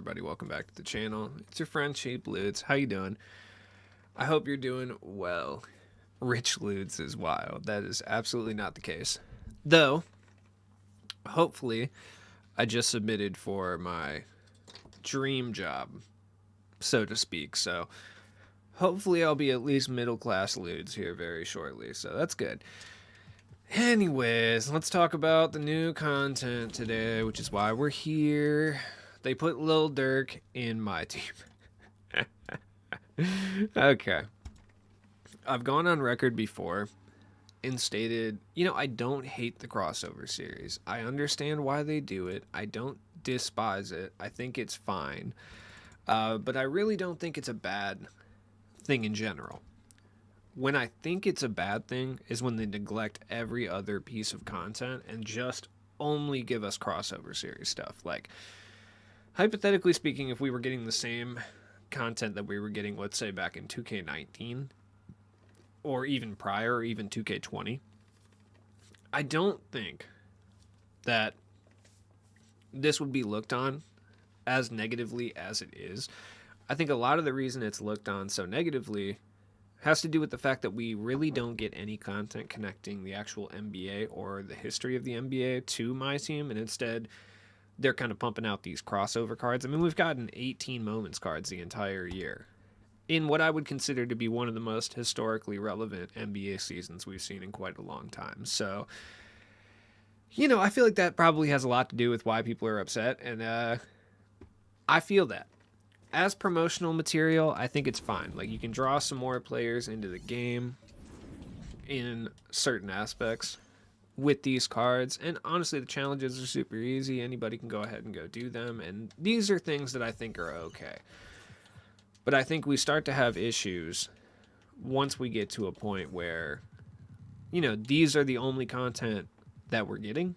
everybody? Welcome back to the channel. It's your friend Cheap Ludes. How you doing? I hope you're doing well. Rich Ludes is wild. That is absolutely not the case. Though, hopefully, I just submitted for my dream job, so to speak. So, hopefully I'll be at least middle-class Ludes here very shortly. So, that's good. Anyways, let's talk about the new content today, which is why we're here. They put Lil Durk in MyTeam. Okay. I've gone on record before and stated, I don't hate the crossover series. I understand why they do it. I don't despise it. I think it's fine. But I really don't think it's a bad thing in general. When I think it's a bad thing is when they neglect every other piece of content and just only give us crossover series stuff. Like, hypothetically speaking, if we were getting the same content that we were getting, let's say, back in 2K19, or even prior, or even 2K20, I don't think that this would be looked on as negatively as it is. I think a lot of the reason it's looked on so negatively has to do with the fact that we really don't get any content connecting the actual NBA or the history of the NBA to MyTeam, and instead they're kind of pumping out these crossover cards. I mean, we've gotten 18 moments cards the entire year in what I would consider to be one of the most historically relevant NBA seasons we've seen in quite a long time. So, I feel like that probably has a lot to do with why people are upset, and I feel that. As promotional material, I think it's fine. Like, you can draw some more players into the game in certain aspects with these cards. And honestly, the challenges are super easy. Anybody can go ahead and go do them. And these are things that I think are okay. But I think we start to have issues once we get to a point where, these are the only content that we're getting.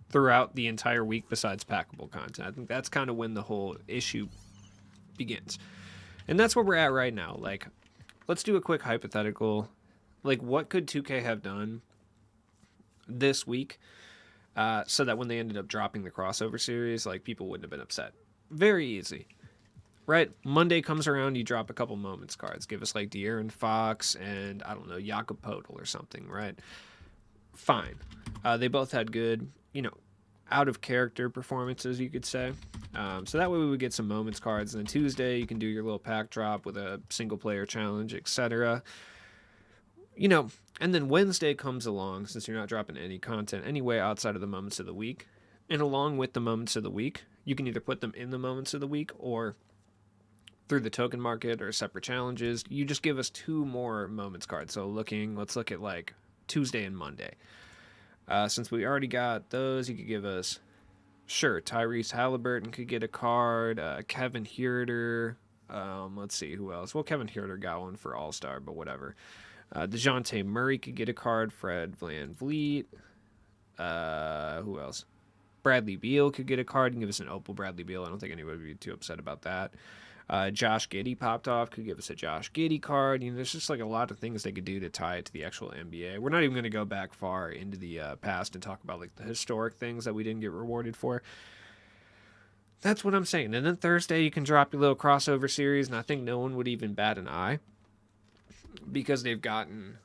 Throughout the entire week besides packable content. I think that's kind of when the whole issue begins. And that's where we're at right now. Like, let's do a quick hypothetical. Like, what could 2K have done this week so that when they ended up dropping the crossover series, like, people wouldn't have been upset? Very easy. Right? Monday comes around, you drop a couple moments cards. Give us, like, De'Aaron Fox and, I don't know, Jakob Poeltl or something, right? Fine. They both had good, out of character performances, you could say. So that way we would get some moments cards. And then Tuesday, you can do your little pack drop with a single player challenge, etc. And then Wednesday comes along, since you're not dropping any content anyway outside of the moments of the week. And along with the moments of the week, you can either put them in the moments of the week or through the token market or separate challenges. You just give us 2 more moments cards. So let's look at like Tuesday and Monday. Since we already got those, you could give us, sure, Tyrese Halliburton could get a card, Kevin Huerter, let's see, who else? Well, Kevin Huerter got one for All-Star, but whatever. DeJounte Murray could get a card, Fred VanVleet, who else? Bradley Beal could get a card, and give us an Opal Bradley Beal. I don't think anybody would be too upset about that. Josh Giddey popped off, could give us a Josh Giddey card. There's just like a lot of things they could do to tie it to the actual NBA. We're not even going to go back far into the past and talk about like the historic things that we didn't get rewarded for. That's what I'm saying. And then Thursday you can drop your little crossover series, and I think no one would even bat an eye because they've gotten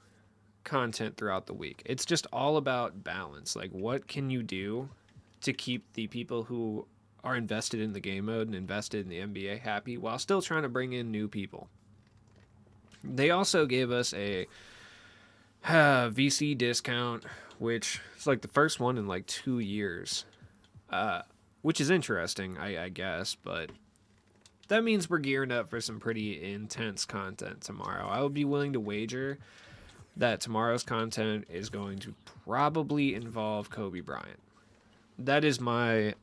content throughout the week. It's just all about balance. Like, what can you do to keep the people who are invested in the game mode and invested in the NBA happy while still trying to bring in new people? They also gave us a VC discount, which is like the first one in like 2 years, which is interesting, I guess, but that means we're gearing up for some pretty intense content tomorrow. I would be willing to wager that tomorrow's content is going to probably involve Kobe Bryant. That is my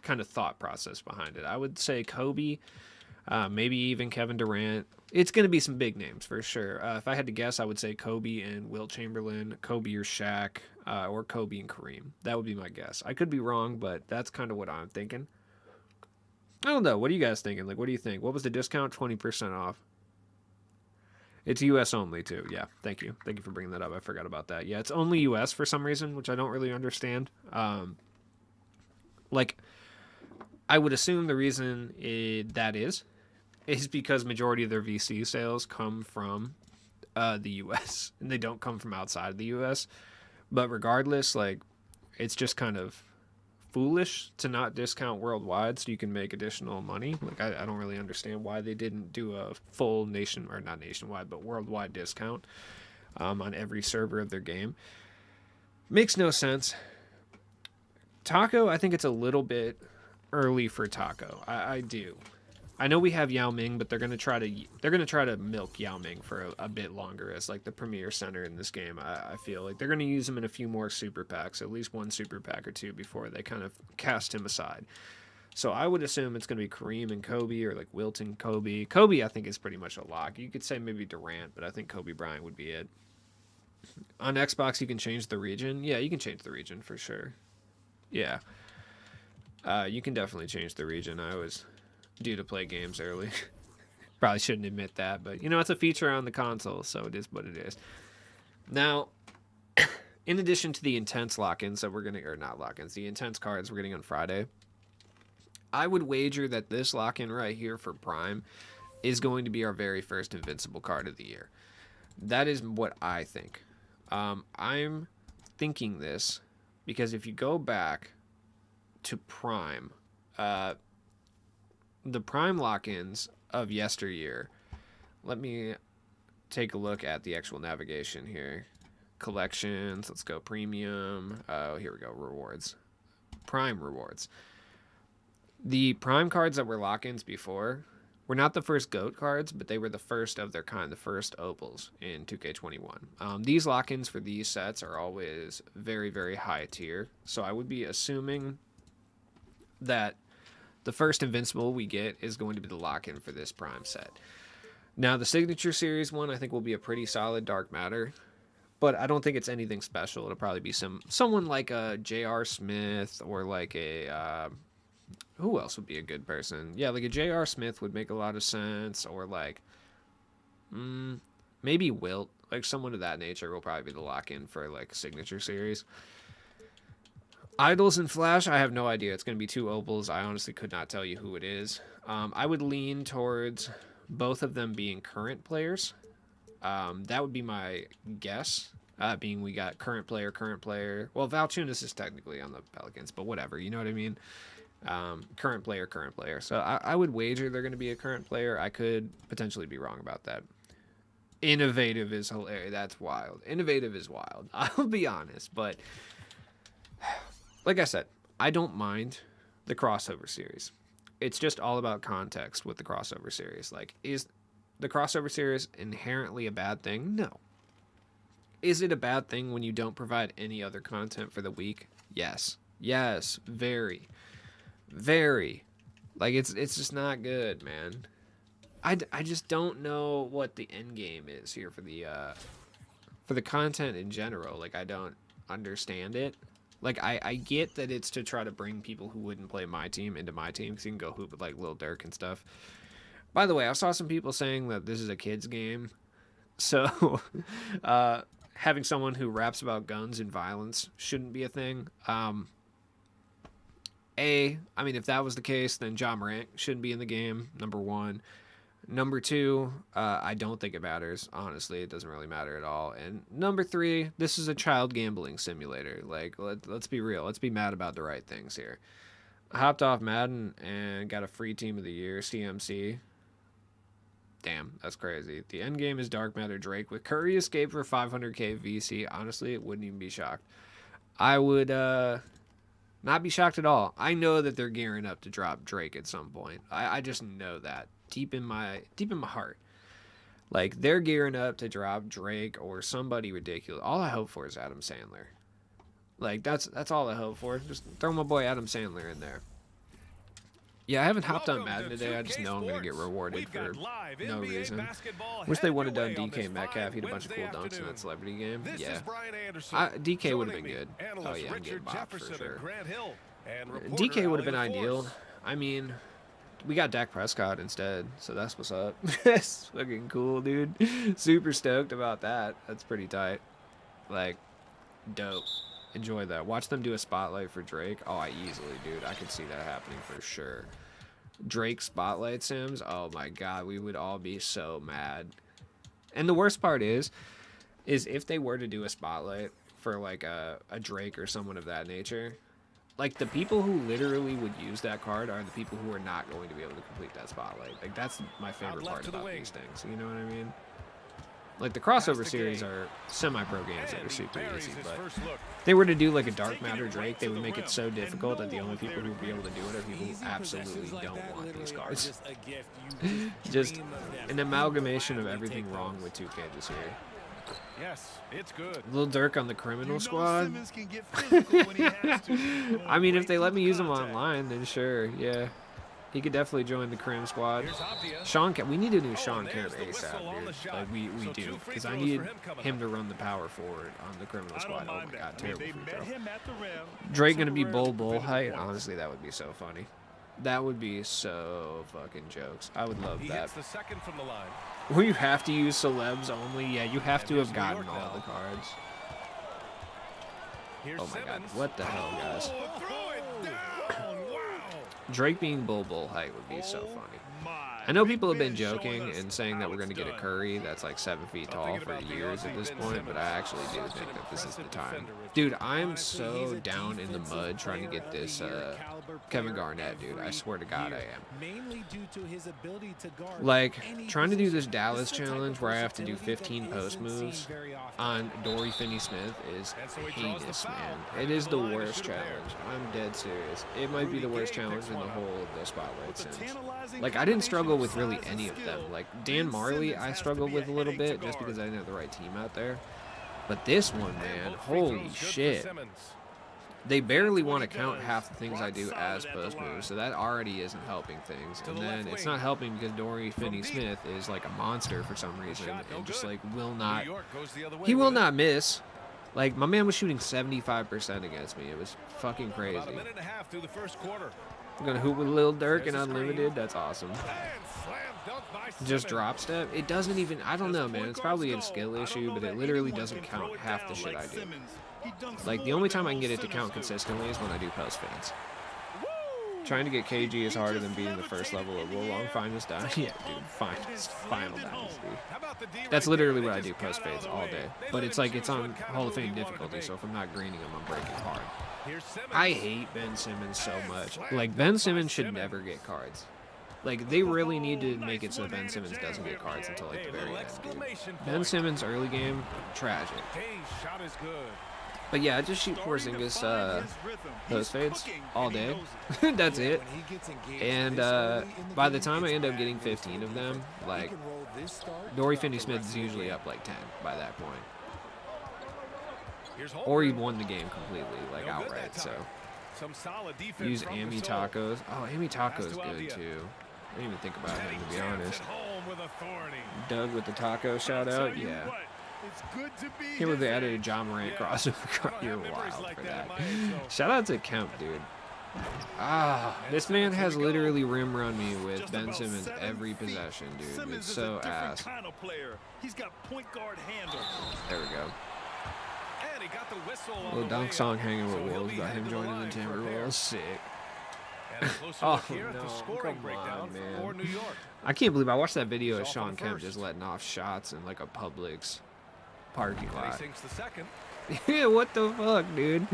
kind of thought process behind it. I would say Kobe, maybe even Kevin Durant. It's going to be some big names for sure. If I had to guess, I would say Kobe and Wilt Chamberlain, Kobe or Shaq, or Kobe and Kareem. That would be my guess. I could be wrong, but that's kind of what I'm thinking. I don't know. What are you guys thinking? Like, what do you think? What was the discount? 20% off. It's US only too. Yeah, thank you. Thank you for bringing that up. I forgot about that. Yeah, it's only US for some reason, which I don't really understand. Like, I would assume the reason that is because majority of their VC sales come from the U.S. and they don't come from outside of the U.S. But regardless, like, it's just kind of foolish to not discount worldwide so you can make additional money. Like, I don't really understand why they didn't do a full not nationwide, but worldwide discount on every server of their game. Makes no sense. Taco, I think it's a little bit early for Taco. I do. I know we have Yao Ming, but they're gonna try to milk Yao Ming for a bit longer as like the premier center in this game. I feel like they're gonna use him in a few more super packs, at least one super pack or two before they kind of cast him aside. So I would assume it's gonna be Kareem and Kobe, or like Wilton, Kobe. Kobe, I think, is pretty much a lock. You could say maybe Durant, but I think Kobe Bryant would be it. On Xbox, you can change the region. Yeah, you can change the region for sure. Yeah. You can definitely change the region. I was due to play games early. Probably shouldn't admit that, but, you know, it's a feature on the console, so it is what it is. Now, in addition to the intense lock-ins that we're getting, or not lock-ins, the intense cards we're getting on Friday, I would wager that this lock-in right here for Prime is going to be our very first Invincible card of the year. That is what I think. I'm thinking this because if you go back to Prime, the Prime lock-ins of yesteryear, let me take a look at the actual navigation here. Collections, let's go premium. Oh, here we go, rewards. Prime rewards. The Prime cards that were lock-ins before were not the first GOAT cards, but they were the first of their kind, the first opals in 2K21. These lock-ins for these sets are always very, very high tier, so I would be assuming that the first Invincible we get is going to be the lock-in for this Prime set. Now, the Signature Series one I think will be a pretty solid Dark Matter, but I don't think it's anything special. It'll probably be someone like a J.R. Smith, or like a... who else would be a good person? Yeah, like a J.R. Smith would make a lot of sense, or like... maybe Wilt. Like someone of that nature will probably be the lock-in for like a Signature Series. Idols and Flash, I have no idea. It's going to be 2 opals. I honestly could not tell you who it is. I would lean towards both of them being current players. That would be my guess, being we got current player. Well, Valanciunas is technically on the Pelicans, but whatever. You know what I mean? Current player. So I would wager they're going to be a current player. I could potentially be wrong about that. Innovative is hilarious. That's wild. Innovative is wild. I'll be honest, but... like I said, I don't mind the crossover series. It's just all about context with the crossover series. Like, is the crossover series inherently a bad thing? No. Is it a bad thing when you don't provide any other content for the week? Yes. Yes. Very. Very. Like, it's just not good, man. I just don't know what the end game is here for the content in general. Like, I don't understand it. Like, I get that it's to try to bring people who wouldn't play MyTeam into MyTeam, because you can go hoop with, like, Lil Durk and stuff. By the way, I saw some people saying that this is a kid's game. So, having someone who raps about guns and violence shouldn't be a thing. I mean, if that was the case, then Ja Morant shouldn't be in the game, number 1. Number 2, I don't think it matters. Honestly, it doesn't really matter at all. And number 3, this is a child gambling simulator. Like, let's be real. Let's be mad about the right things here. I hopped off Madden and got a free Team of the Year, CMC. Damn, that's crazy. The end game is Dark Matter Drake with Curry escape for 500k VC. Honestly, it wouldn't even be shocked. I would not be shocked at all. I know that they're gearing up to drop Drake at some point. I just know that. Deep in my heart, like, they're gearing up to drop Drake or somebody ridiculous. All I hope for is Adam Sandler. Like, that's all I hope for. Just throw my boy Adam Sandler in there. Yeah, I haven't hopped on Madden today. I just know I'm gonna get rewarded for no reason. Wish they would have done DK Metcalf. He had a bunch of cool dunks in that celebrity game. Yeah, DK would have been good. Oh yeah, I'm getting bopped for sure. DK would have been ideal. I mean, we got Dak Prescott instead, so that's what's up. That's fucking cool, dude. Super stoked about that. That's pretty tight. Like, dope. enjoy that. Watch them do a spotlight for Drake. Oh, I easily, dude. I could see that happening for sure. Drake spotlight sims. Oh my god, we would all be so mad. And the worst part is if they were to do a spotlight for like a Drake or someone of that nature, like the people who literally would use that card are the people who are not going to be able to complete that spotlight. Like that's my favorite part about these things. You know what I mean? Like the crossover series are semi-pro games that are super easy, but if they were to do like a Dark Matter Drake, they would make it so difficult that the only people who would be able to do it are people who absolutely don't want these cards. Just an amalgamation of everything wrong with 2K this year. Yes, it's good. Lil Durk on the criminal squad. I mean, if they let me use him online, then sure, yeah. He could definitely join the Crim squad. Sean Kemp, we need a new Sean Kemp ASAP, dude. Like, we do. Because I need him to run the power forward on the criminal squad. Oh my god, terrible free throw. Drake gonna be bull height? Honestly, that would be so funny. That would be so fucking jokes. I would love that. Will you have to use celebs only? Yeah, you have to have gotten all the cards. Oh my god, what the hell, guys? Drake being bull height would be so funny. I know people have been joking and saying that we're going to get a Curry that's like 7 feet tall for years at this point, but I actually do think that this is the time. Dude, I'm so down in the mud trying to get this Kevin Garnett, dude. I swear to God I am. Like, trying to do this Dallas challenge where I have to do 15 post moves on Dory Finney-Smith is heinous, man. It is the worst challenge. I'm dead serious. It might be the worst challenge in the whole of the Spotlight since. Like, I didn't struggle with really any of them. Like, Dan Marley I struggled with a little bit just because I didn't have the right team out there. But this one, man, holy shit. They barely want to count half the things I do as post moves, so that already isn't helping things. And then it's not helping because Dory Finney-Smith is like a monster for some reason and just like he will not miss. Like, my man was shooting 75% against me. It was fucking crazy. I'm gonna hoop with Lil Durk and Unlimited. That's awesome. Just drop step. It doesn't even. I don't know, man. It's probably a skill issue, but it literally doesn't count half the shit I do. Like, the only time I can get it to count consistently is when I do post fades. Trying to get KG is harder than beating the first level of Wulong Finals Dynasty. Yeah, dude, Final Dynasty. That's literally what I do post fades all day. But it's like, it's on Hall of Fame difficulty, so if I'm not greening them, I'm breaking hard. I hate Ben Simmons so much. Like, Ben Simmons should never get cards. Like, they really need to make it so Ben Simmons doesn't get cards until, like, the very end, dude. Ben Simmons early game, tragic. But yeah, I just shoot Porzingis post fades all day. That's it. And by the time I end up getting 15 of them, like, Dory Finney-Smith is usually up like 10 by that point. Or he won the game completely, like outright. So use Amy Tacos. Oh, Amy Tacos is good too. I didn't even think about him, to be honest. Doug with the taco shout out. Yeah. Can't believe they added a John Morant crossover card. You're wild for that. Shout out to Kemp, dude. Ah, this man has literally rim run me with Ben Simmons every possession, dude. It's so ass. There we go. Little dunk song hanging with Wolves about him joining the Timberwolves. Sick. Oh no, come on, man. I can't believe I watched that video of Sean Kemp just letting off shots in like a Publix parking lot. Yeah, what the fuck, dude?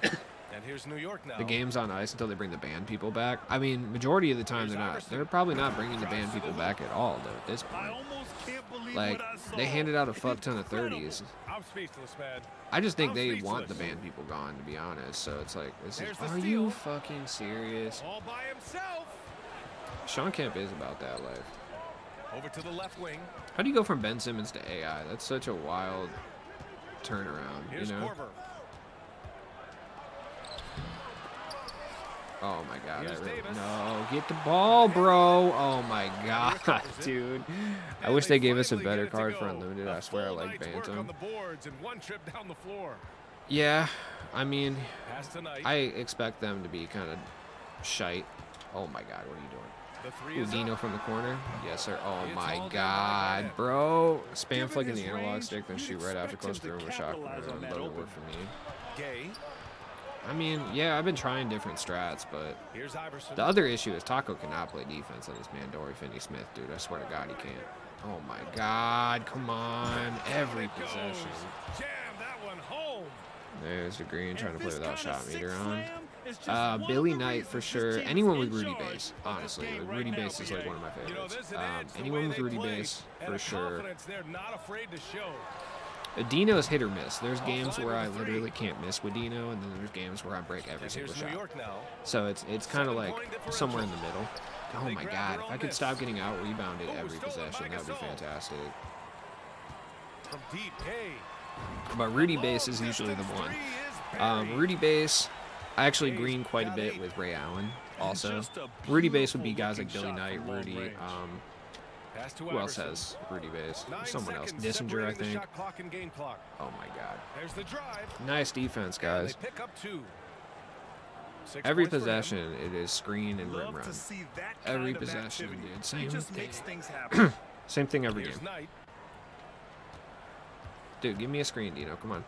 And here's New York now. The game's on ice until they bring the band people back. I mean, majority of the time they're not. They're probably not bringing the band people back at all, though, at this point. Like, they handed out a fuck ton of 30s. I just think they want the band people gone, to be honest. So it's like, are you fucking serious? Sean Kemp is about that life. Over to the left wing. How do you go from Ben Simmons to AI? That's such a wild turnaround, you know? Oh my god, no, get the ball, bro. Oh my god, dude. I wish they gave us a better card for Unlimited. I swear I like Bantam. Yeah, I mean, I expect them to be kind of shite. Oh my god, what are you doing? The three Ooh, is Dino up. from the corner. Yes, sir. Oh It's my all down God, the line. bro. Spam Given flicking the his analog range, stick, then you'd shoot right after expect close him to through with a shot. capitalize on that Love it opening. work for me. Gay. I mean, yeah, I've been trying different strats, but Here's Iverson. the other issue is Taco cannot play defense on this man, Dory Finney-Smith, dude. I swear to God, he can't. Oh my God, come on. Every Down it goes. possession. Jam that one home. There's the green trying to play This without kinda shot meter sick on. slam is just one of Billy the Knight for reasons sure. this team Anyone is with in Rudy charge Bass, of this honestly. game Like, right Rudy now, Bass is like BA. one of my You know, favorites. there's an edge the Anyone way with they Rudy play, Bass and for a sure. confidence they're not afraid to show. Dino's hit or miss. There's games Offside where I with the three. literally can't miss with Dino, and then there's games where I break every And single here's New shot. York now. So it's kind of like 7-point differential. somewhere in the middle. Oh They my grab God! their If own I could miss. stop getting out rebounded Ooh, every stolen possession, by that would be Gasol. fantastic. From deep, Gay. But Rudy Oh, Bass is usually the distance one. three is buried. Rudy Bass, I actually green quite a bit with Ray Allen. Also, Just a Rudy Bass would be beautiful guys like looking Billy shot Knight, from long Rudy. range. Pass to Who else Iverson. has Rudy Bass? 9 Someone else. seconds Dissinger, I separating the think. shot clock and game clock. Oh my God! There's the drive. Nice defense, And guys. they pick up 2. 6 Every points for him. possession, it is screen and rim Love run. to see that Every kind of possession, activity. dude. It Same just thing. makes things happen. Same thing every Here's game. Knight. Dude, give me a screen, Dino. Come on.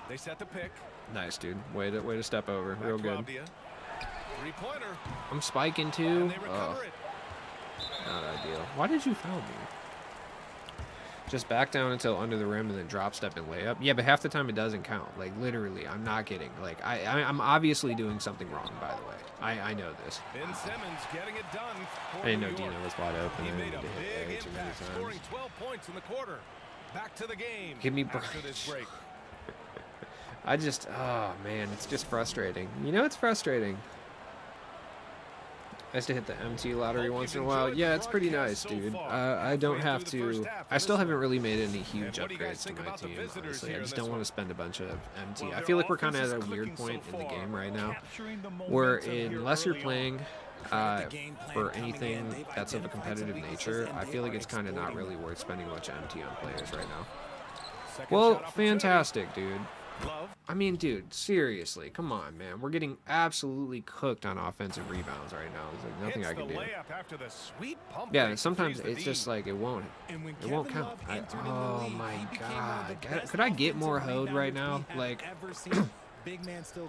They set the pick. Nice, dude. Way to step over. Back Real to good. Abdia. Three-pointer. I'm spiking And too. they recover Oh, it. not ideal. Why did you foul me? Just back down until under the rim and then drop step and layup. Yeah, but half the time it doesn't count. Like literally, I'm not kidding. Like I'm obviously doing something wrong. By the way, I know this. Ben Simmons getting it done. For I didn't know New York. Dino was wide open. He I made didn't a need to hit big A too many impact, times. scoring 12 points in the quarter. Back to the game. Give me after this break. I just, oh man, it's just frustrating. You know, it's frustrating. I used to hit the MT lottery Hope once you've in a while. enjoyed Yeah, the it's pretty broadcast nice, so dude. far. I don't Halfway have through the to. first half I of still this haven't one. really made any huge And what do you guys upgrades to think my about the team. visitors Honestly, here I in just this don't want one? to spend a bunch of MT. Well, I their feel like we're kind offense of is at a weird clicking point so in the far, game right now, capturing the where momentum here unless you're early playing on. The game plan for coming in, anything they've that's of a identified competitive some weaknesses, nature, and I they feel like are it's kind of not exploiting really them. worth spending much MT on players right now. Second Well, shot opportunity. fantastic, dude. Love. I mean, dude, seriously, come on, man. We're getting absolutely cooked on offensive rebounds right now. There's like nothing Hits I can the do. layup after the sweet pump Yeah, fake sometimes to freeze it's the just lead. like it won't It count. Oh my God. Could I get more hoed right now? Like,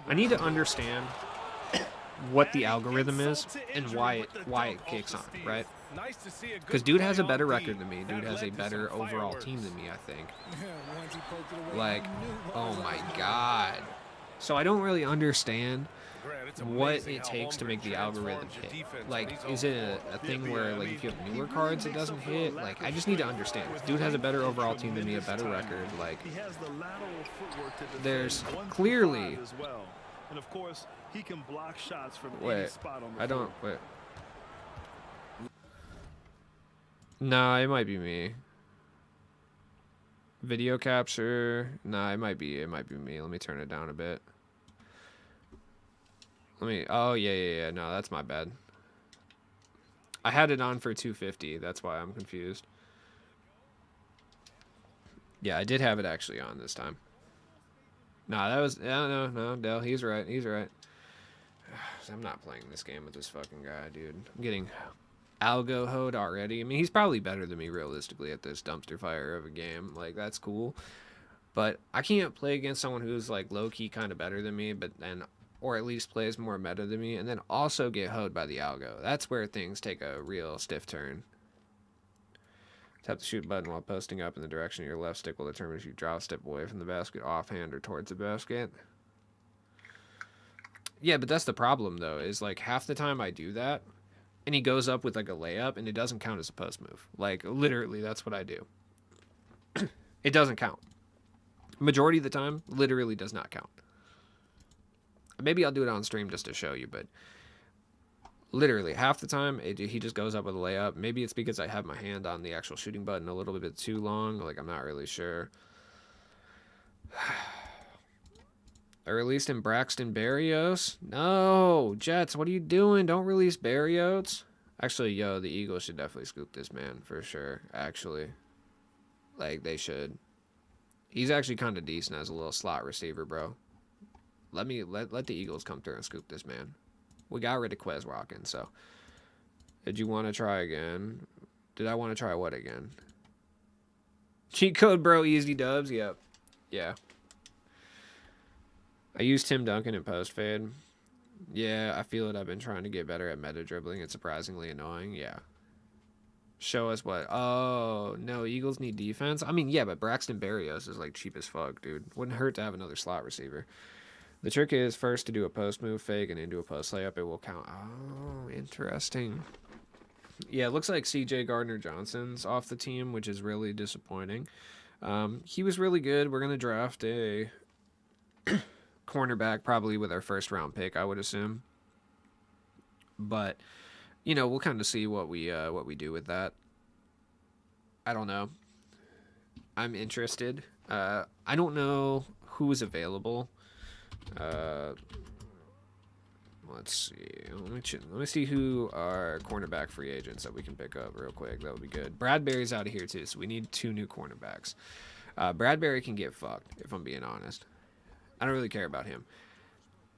I need to understand what the algorithm is and why it kicks on, right? Nice to see a good Because dude has a play better on record D. than me. That Dude has a led to better some overall fireworks. team than me, I think. Like, oh my God. So I don't really understand Grant, it's what amazing it how takes to make the Holmgren algorithm transforms your hit. defense Like, when is he's it on a thing where, like, if you have newer cards, it doesn't hit? Like, I just need to understand. Dude has a better overall team than me, a better record. Like, He has the lateral footwork to defend there's 1 through clearly- 5 as well. And of course, he can block shots from any wait, spot on the I don't, floor. wait. Nah, it might be me. Video capture. Nah, it might be me. Let me turn it down a bit. Oh, yeah. No, that's my bad. I had it on for 250. That's why I'm confused. Yeah, I did have it actually on this time. Nah, that was, no, Dell, he's right. I'm not playing this game with this fucking guy, dude. I'm getting algo hoed already. I mean, he's probably better than me realistically at this dumpster fire of a game. Like, that's cool. But I can't play against someone who's like low-key kind of better than me, or at least plays more meta than me, and then also get hoed by the algo. That's where things take a real stiff turn. Tap the shoot button while posting up in the direction of your left stick will determine if you drop step away from the basket, offhand, or towards the basket. Yeah, but that's the problem, though, is like half the time I do that, and he goes up with like a layup, and it doesn't count as a post move. Like, literally, that's what I do. It doesn't count. Majority of the time, literally does not count. Maybe I'll do it on stream just to show you, but literally half the time he just goes up with a layup. Maybe it's because I have my hand on the actual shooting button a little bit too long. Like, I'm not really sure. I released him Braxton Berrios. No, Jets, what are you doing? Don't release Berrios. Actually, yo, the Eagles should definitely scoop this man for sure. Actually, like, they should. He's actually kind of decent as a little slot receiver, bro. Let the Eagles come through and scoop this man. We got rid of Quez Watkins, so Did you want to try again? Did I want to try what again? Cheat code, bro. Easy dubs. Yep. Yeah. I used Tim Duncan in post fade. Yeah, I feel it. I've been trying to get better at meta dribbling. It's surprisingly annoying. Yeah. Show us what? Oh, no. Eagles need defense. I mean, yeah, but Braxton Berrios is like cheap as fuck, dude. Wouldn't hurt to have another slot receiver. The trick is first to do a post move fake and into a post layup. It will count. Oh, interesting. Yeah, it looks like CJ Gardner-Johnson's off the team, which is really disappointing. He was really good. We're going to draft a cornerback probably with our first round pick, I would assume. But, you know, we'll kind of see what we do with that. I don't know. I'm interested. I don't know who is available. Let's see. Let me see who are cornerback free agents that we can pick up real quick. That would be good. Bradbury's out of here too, so we need 2 new cornerbacks. Bradbury can get fucked, if I'm being honest. I don't really care about him.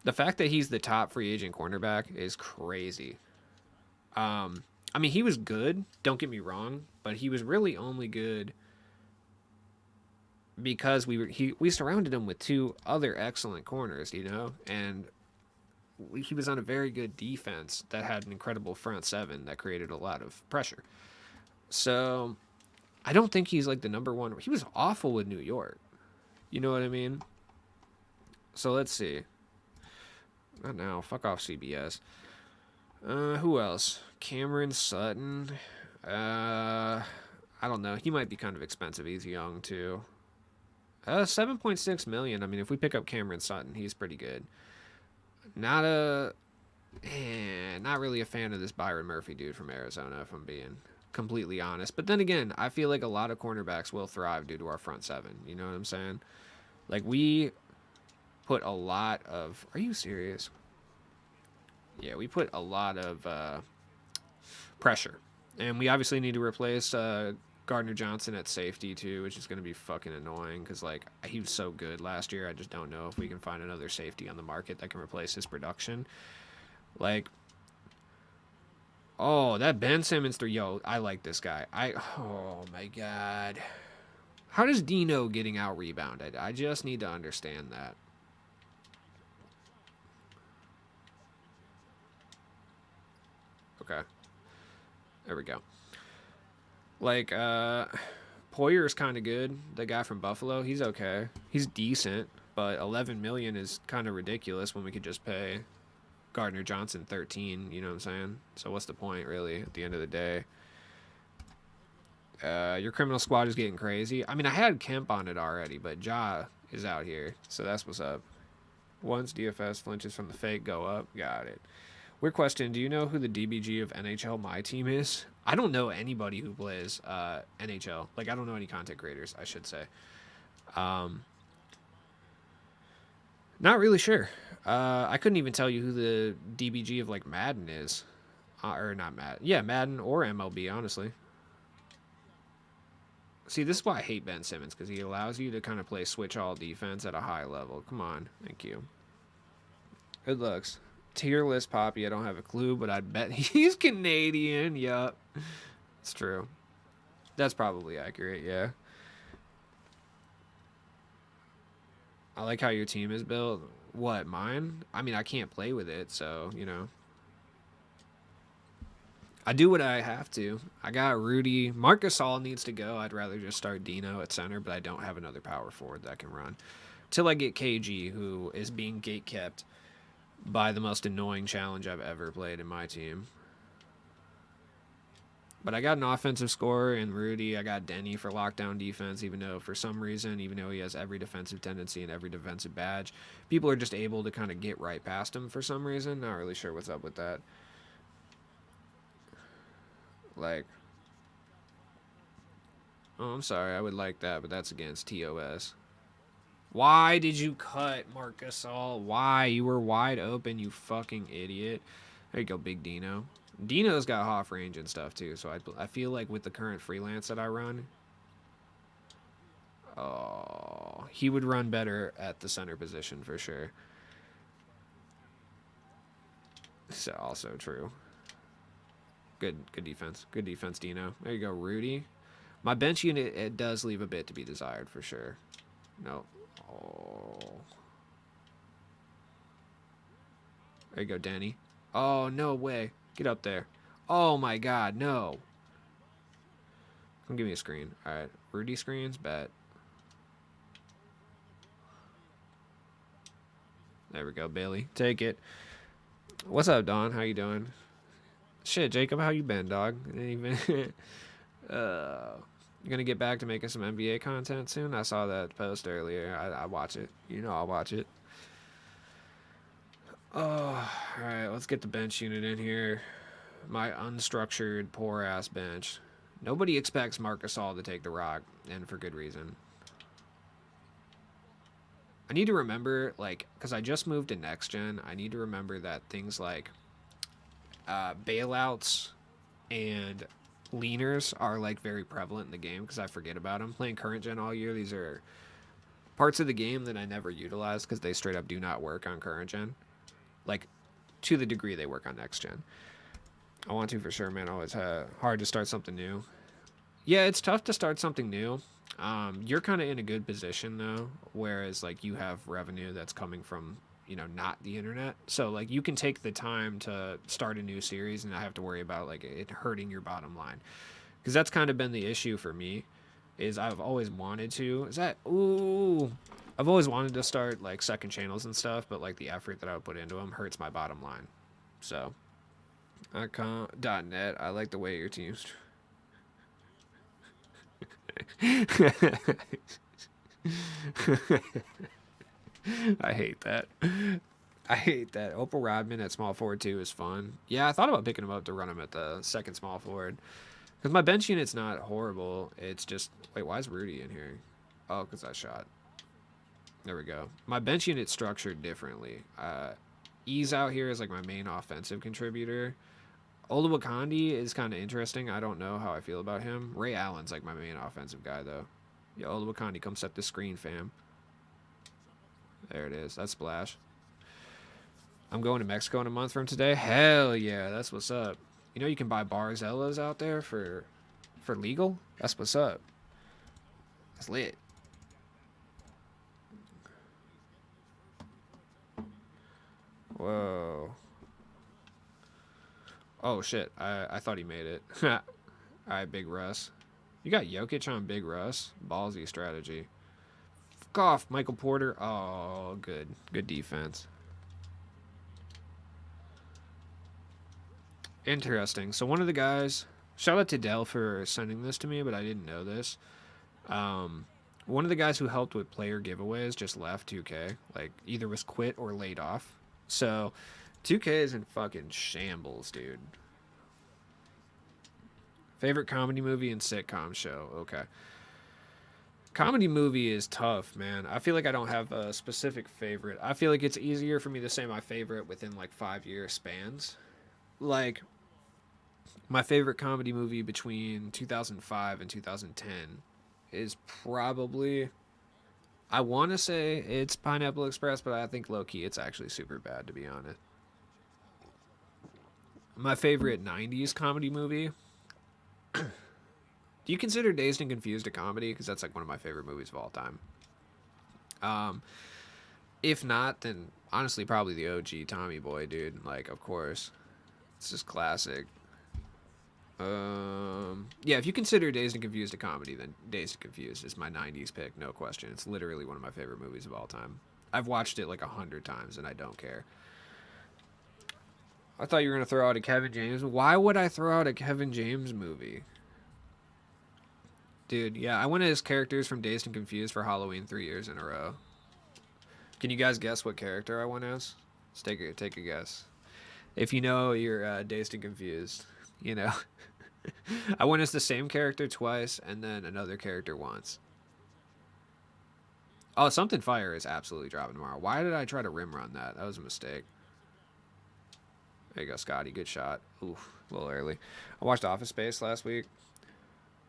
The fact that he's the top free agent cornerback is crazy. I mean, he was good. Don't get me wrong, but he was really only good because we surrounded him with 2 other excellent corners, you know, and he was on a very good defense that had an incredible front 7 that created a lot of pressure. So I don't think he's like the number 1. He was awful with New York. You know what I mean? So let's see. Not now. Fuck off CBS. Who else? Cameron Sutton. I don't know. He might be kind of expensive. He's young too. 7.6 million. I mean, if we pick up Cameron Sutton, he's pretty good. Not really a fan of this Byron Murphy dude from Arizona, if I'm being completely honest. But then again, I feel like a lot of cornerbacks will thrive due to our front 7. You know what I'm saying? Like, we put a lot of... Are you serious? Yeah, we put a lot of pressure. And we obviously need to replace Gardner-Johnson at safety, too, which is going to be fucking annoying because, like, he was so good last year. I just don't know if we can find another safety on the market that can replace his production. Like, oh, that Ben Simmons 3. Yo, I like this guy. Oh, my God. How does Dino getting out rebounded? I just need to understand that. Okay. There we go. Like, Poyer's kind of good. The guy from Buffalo, he's okay. He's decent, but 11 million is kind of ridiculous when we could just pay Gardner-Johnson 13, you know what I'm saying? So what's the point, really, at the end of the day? Your criminal squad is getting crazy. I mean, I had Kemp on it already, but Ja is out here, so that's what's up. Once DFS flinches from the fake, go up. Got it. Weird question. Do you know who the DBG of NHL MyTeam is? I don't know anybody who plays NHL. Like, I don't know any content creators, I should say. Not really sure. I couldn't even tell you who the DBG of, like, Madden is. Or not Madden. Yeah, Madden or MLB, honestly. See, this is why I hate Ben Simmons, because he allows you to kind of play switch all defense at a high level. Come on. Thank you. Good looks. Tier list Poppy, I don't have a clue, but I bet he's Canadian. Yup. It's true. That's probably accurate, yeah. I like how your team is built. What, mine? I mean, I can't play with it, so, you know. I do what I have to. I got Rudy. Marc Gasol needs to go. I'd rather just start Dino at center, but I don't have another power forward that can run. Till I get KG, who is being gatekept by the most annoying challenge I've ever played in my team. But I got an offensive scorer in Rudy. I got Denny for lockdown defense, even though for some reason, even though he has every defensive tendency and every defensive badge, people are just able to kind of get right past him for some reason. Not really sure what's up with that. Like, oh, I'm sorry. I would like that, but that's against TOS. Why did you cut Marc Gasol? Why? You were wide open, you fucking idiot. There you go, Big Dino. Dino's got half range and stuff, too, so I feel like with the current freelance that I run, oh, he would run better at the center position for sure. It's also true. Good defense. Good defense, Dino. There you go, Rudy. My bench unit, it does leave a bit to be desired for sure. No. Oh. There you go, Danny. Oh, no way. Get up there. Oh my god, no. Come give me a screen. Alright. Rudy screens, bet. There we go, Bailey. Take it. What's up, Don? How you doing? Shit, Jacob, how you been, dog? Even you gonna get back to making some NBA content soon? I saw that post earlier. I watch it. You know I'll watch it. Oh, alright, let's get the bench unit in here. My unstructured, poor-ass bench. Nobody expects Marc Gasol to take the rock, and for good reason. I need to remember, like, because I just moved to next gen, I need to remember that things like bailouts and leaners are, like, very prevalent in the game because I forget about them. Playing current gen all year, these are parts of the game that I never utilize because they straight up do not work on current gen. Like, to the degree they work on next gen. I want to for sure, man. Always hard to start something new. Yeah, it's tough to start something new. You're kind of in a good position though, whereas like you have revenue that's coming from, you know, not the internet. So like you can take the time to start a new series and not have to worry about like it hurting your bottom line. Because that's kind of been the issue for me, is I've always wanted to. I've always wanted to start like second channels and stuff, but like the effort that I would put into them hurts my bottom line. So, .net. I like the way your team's. I hate that. I hate that. Opal Rodman at small forward too is fun. Yeah, I thought about picking him up to run him at the second small forward. Because my bench unit's not horrible. It's just... Wait, why is Rudy in here? Oh, because I shot. There we go. My bench unit's structured differently. Ease out here is like my main offensive contributor. Olawokandi is kind of interesting. I don't know how I feel about him. Ray Allen's like my main offensive guy, though. Yeah, Olawokandi, come set the screen, fam. There it is. That's Splash. I'm going to Mexico in a month from today. Hell yeah, that's what's up. You know you can buy Barzellas out there for legal? That's what's up. That's lit. Whoa. Oh, shit. I thought he made it. Alright, Big Russ. You got Jokic on Big Russ? Ballsy strategy. Fuck off, Michael Porter. Oh, good. Good defense. Interesting. So one of the guys... Shout out to Dell for sending this to me, but I didn't know this. One of the guys who helped with player giveaways just left 2K. Like, either was quit or laid off. So, 2K is in fucking shambles, dude. Favorite comedy movie and sitcom show. Okay. Comedy movie is tough, man. I feel like I don't have a specific favorite. I feel like it's easier for me to say my favorite within like 5-year spans. Like, my favorite comedy movie between 2005 and 2010 is probably... I want to say it's Pineapple Express, but I think low-key it's actually super bad, to be honest. My favorite 90s comedy movie... Do you consider Dazed and Confused a comedy? Because that's like one of my favorite movies of all time. If not, then honestly probably the OG Tommy Boy, dude. Like, of course. It's just classic. Yeah, if you consider Dazed and Confused a comedy, then Dazed and Confused is my 90s pick, no question. It's literally one of my favorite movies of all time. I've watched it like 100 times and I don't care. I thought you were going to throw out a Kevin James. Why would I throw out a Kevin James movie? Dude, yeah, I went as characters from Dazed and Confused for Halloween 3 years in a row. Can you guys guess what character I went as? Let's take a guess. If you know, you're Dazed and Confused. You know. I went as the same character twice and then another character once. Oh, Something Fire is absolutely dropping tomorrow. Why did I try to rim run that? That was a mistake. There you go, Scotty. Good shot. Oof, a little early. I watched Office Space last week.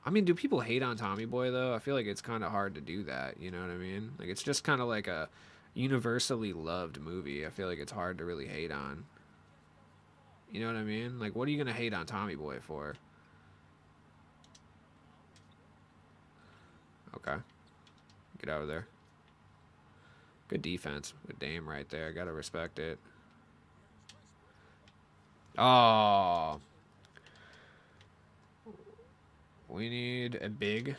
I mean, do people hate on Tommy Boy, though? I feel like it's kind of hard to do that. You know what I mean? Like, it's just kind of like a universally loved movie. I feel like it's hard to really hate on. You know what I mean? Like, what are you gonna hate on Tommy Boy for? Okay. Get out of there. Good defense. Good Dame right there. Gotta respect it. Oh. We need a big.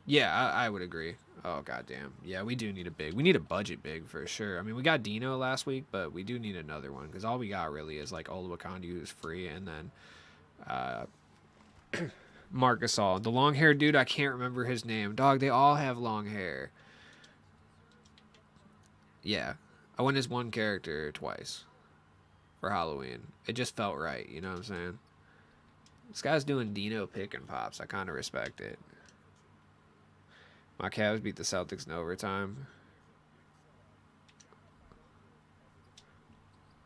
Yeah, I would agree. Oh, goddamn. Yeah, we do need a big. We need a budget big for sure. I mean, we got Dino last week, but we do need another one because all we got really is like Oluwakandu, who's free, and then Marcus All. The long haired dude, I can't remember his name. Dog, they all have long hair. Yeah. I went as one character twice for Halloween. It just felt right, you know what I'm saying? This guy's doing Dino pick and pops. I kind of respect it. My Cavs beat the Celtics in overtime.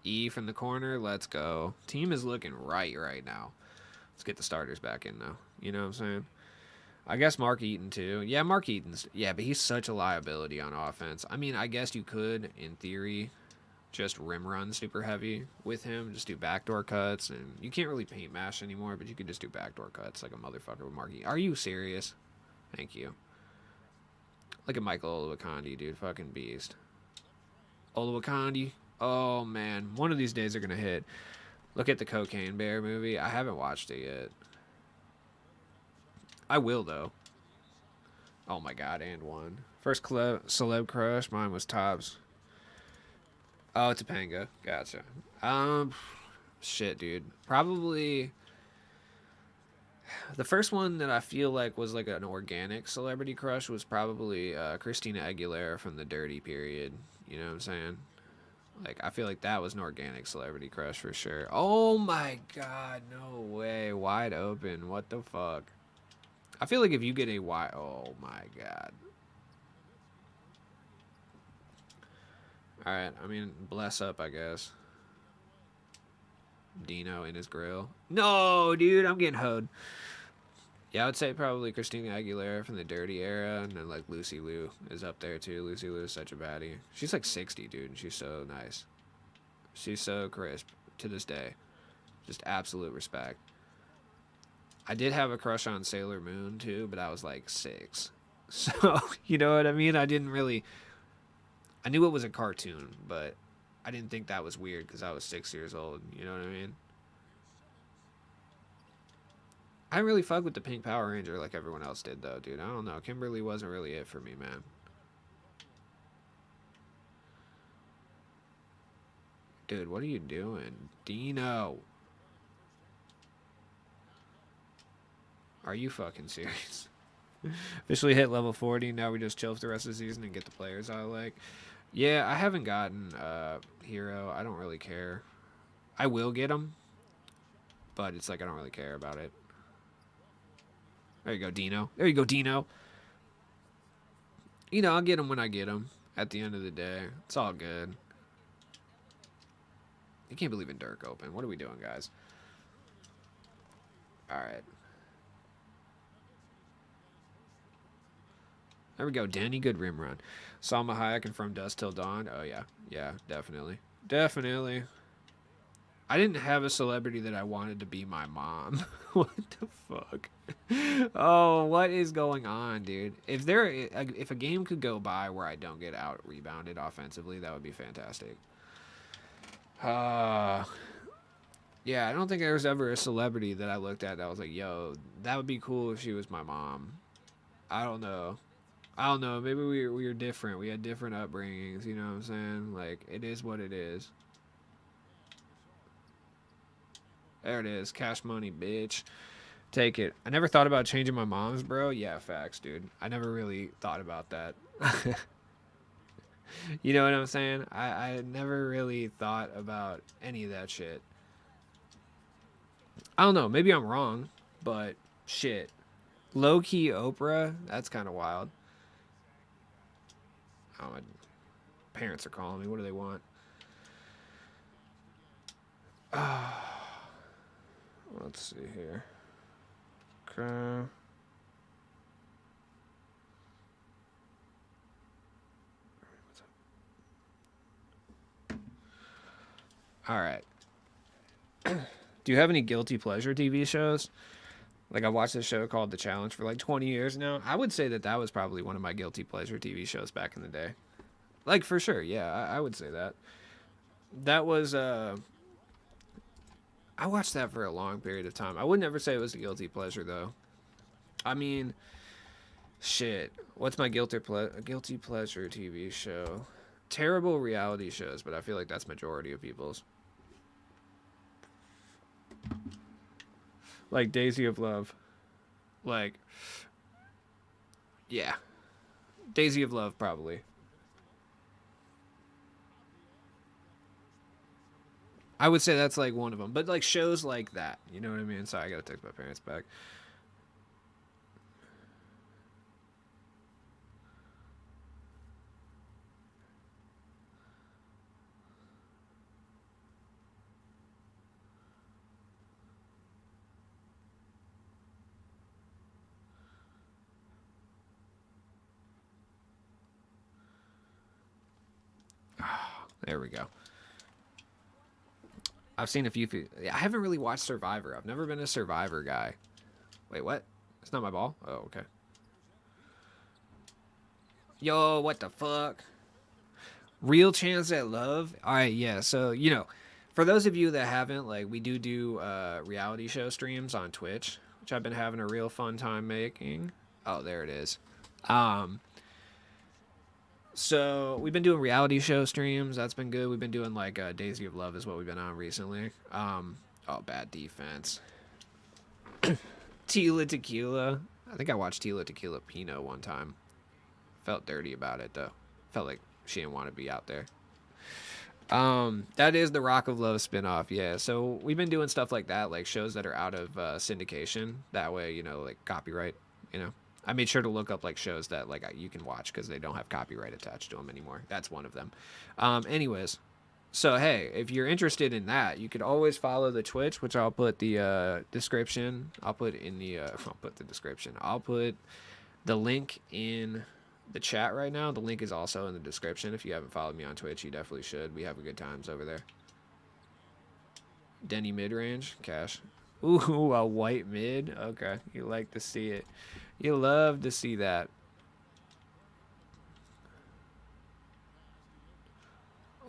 E from the corner. Let's go. Team is looking right now. Let's get the starters back in, though. You know what I'm saying? I guess Mark Eaton, too. Yeah, Mark Eaton's... Yeah, but he's such a liability on offense. I mean, I guess you could, in theory, just rim run super heavy with him. Just do backdoor cuts. And you can't really paint mash anymore, but you could just do backdoor cuts like a motherfucker with Mark Eaton. Are you serious? Thank you. Look at Michael Oluwakandu, dude. Fucking beast. Oluwakandu. Oh, man. One of these days they're going to hit. Look at the Cocaine Bear movie. I haven't watched it yet. I will, though. Oh, my God. And one. First celeb crush. Mine was Tobbs. Oh, Topanga. Gotcha. Shit, dude. Probably... The first one that I feel like was like an organic celebrity crush was probably Christina Aguilera from the Dirty period. You know what I'm saying? Like, I feel like that was an organic celebrity crush for sure. Oh my God, no way. Wide open. What the fuck? I feel like if you get a wide... Oh my God. Alright, I mean, bless up, I guess. Dino in his grill. No, dude, I'm getting hoed. Yeah, I would say probably Christina Aguilera from the Dirty era, and then like Lucy Liu is up there too. Lucy Liu is such a baddie. She's like 60, dude, and she's so nice. She's so crisp to this day. Just absolute respect. I did have a crush on Sailor Moon too, but I was like 6. So, you know what I mean? I didn't really... I knew it was a cartoon, but I didn't think that was weird because I was 6 years old. You know what I mean? I didn't really fuck with the Pink Power Ranger like everyone else did, though, dude. I don't know. Kimberly wasn't really it for me, man. Dude, what are you doing? Dino. Are you fucking serious? Officially hit level 40. Now we just chill for the rest of the season and get the players I like. Yeah, I haven't gotten Hero. I don't really care. I will get them, but it's like I don't really care about it. There you go, Dino. There you go, Dino. You know, I'll get them when I get them. At the end of the day, it's all good. I can't believe in Dirk open. What are we doing, guys? All right. There we go, Danny. Good rim run. Salma Hayek and From Dusk Till Dawn. Oh, yeah. Yeah, definitely. Definitely. I didn't have a celebrity that I wanted to be my mom. What the fuck? Oh, what is going on, dude? If a game could go by where I don't get out rebounded offensively, that would be fantastic. Yeah, I don't think there was ever a celebrity that I looked at that was like, yo, that would be cool if she was my mom. I don't know. Maybe we were different. We had different upbringings, you know what I'm saying? Like, it is what it is. There it is. Cash money, bitch. Take it. I never thought about changing my mom's, bro. Yeah, facts, dude. I never really thought about that. You know what I'm saying? I never really thought about any of that shit. I don't know. Maybe I'm wrong, but shit. Low-key Oprah? That's kind of wild. Oh, my parents are calling me. What do they want? Let's see here. Okay. All right. Do you have any guilty pleasure TV shows? Like, I watched a show called The Challenge for like 20 years now. I would say that that was probably one of my guilty pleasure TV shows back in the day. Like, for sure, yeah, I would say that. That was, I watched that for a long period of time. I would never say it was a guilty pleasure, though. I mean, shit. What's my guilty pleasure TV show? Terrible reality shows, but I feel like that's majority of people's. Like Daisy of Love. Like, yeah. Daisy of Love, probably. I would say that's like one of them. But like shows like that. You know what I mean? Sorry, I gotta text my parents back. There we go. I've seen a few. I haven't really watched Survivor. I've never been a Survivor guy. Wait, what? It's not my ball? Oh, okay. Yo, what the fuck? Real Chance at Love? Alright, yeah. So, you know, for those of you that haven't, like, we do reality show streams on Twitch, which I've been having a real fun time making. Oh, there it is. So we've been doing reality show streams. That's been good. We've been doing like Daisy of Love is what we've been on recently. Oh, bad defense. Tila Tequila. I think I watched Tila Tequila Pinot one time. Felt dirty about it though. Felt like she didn't want to be out there. That is the Rock of Love spinoff. Yeah. So we've been doing stuff like that, like shows that are out of syndication. That way, you know, like copyright. You know. I made sure to look up like shows that like you can watch because they don't have copyright attached to them anymore. That's one of them. Anyways, so hey, if you're interested in that, you could always follow the Twitch, which I'll put the description. I'll put in the I'll put the description. I'll put the link in the chat right now. The link is also in the description. If you haven't followed me on Twitch, you definitely should. We have a good times over there. Denny mid range cash. Ooh, a white mid. Okay, you like to see it. You love to see that.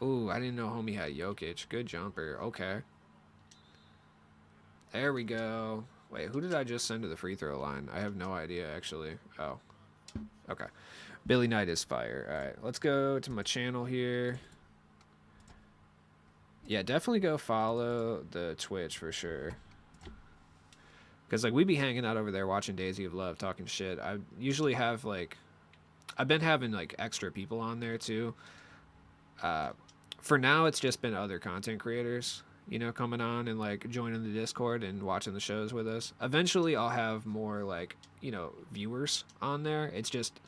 Ooh, I didn't know homie had Jokic. Good jumper. Okay. There we go. Wait, who did I just send to the free throw line? I have no idea, actually. Oh. Okay. Billy Knight is fire. All right, let's go to my channel here. Yeah, definitely go follow the Twitch for sure. Because, like, we be hanging out over there watching Daisy of Love, talking shit. I usually have, like... I've been having, like, extra people on there, too. For now, it's just been other content creators, you know, coming on and, like, joining the Discord and watching the shows with us. Eventually, I'll have more, like, you know, viewers on there. It's just...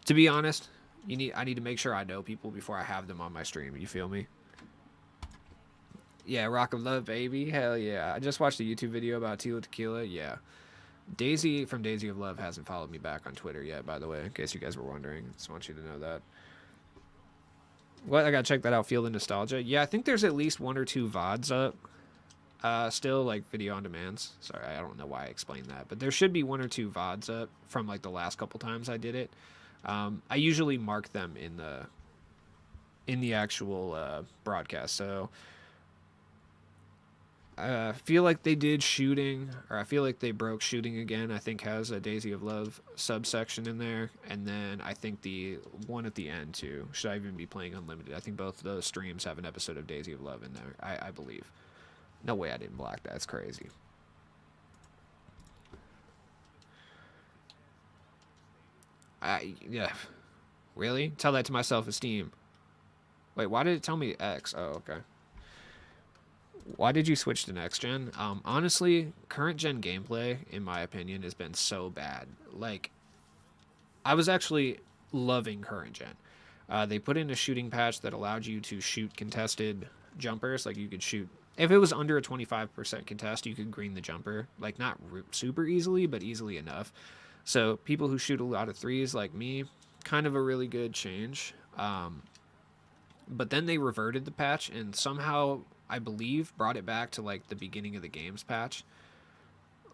To be honest, I need to make sure I know people before I have them on my stream. You feel me? Yeah, Rock of Love, baby. Hell yeah. I just watched a YouTube video about Tila Tequila. Yeah. Daisy from Daisy of Love hasn't followed me back on Twitter yet, by the way, in case you guys were wondering. Just want you to know that. What? I gotta check that out. Feel the Nostalgia. Yeah, I think there's at least 1 or 2 VODs up. Still, like, video on demands. Sorry, I don't know why I explained that. But there should be 1 or 2 VODs up from, like, the last couple times I did it. I usually mark them in the actual broadcast. So... I feel like they did shooting, or I feel like they broke shooting again. I think has a Daisy of Love subsection in there, and then I think the one at the end too. Should I even be playing unlimited? I think both of those streams have an episode of Daisy of Love in there. I believe. No way I didn't block that. That's crazy. Yeah. Really? Tell that to my self-esteem. Wait, why did it tell me X? Oh, okay. Why did you switch to next gen? Honestly, current gen gameplay, in my opinion, has been so bad. Like, I was actually loving current gen. They put in a shooting patch that allowed you to shoot contested jumpers. Like, you could shoot... If it was under a 25% contest, you could green the jumper. Like, not super easily, but easily enough. So, people who shoot a lot of threes, like me, kind of a really good change. But then they reverted the patch, and somehow... I believe, brought it back to like the beginning of the games patch,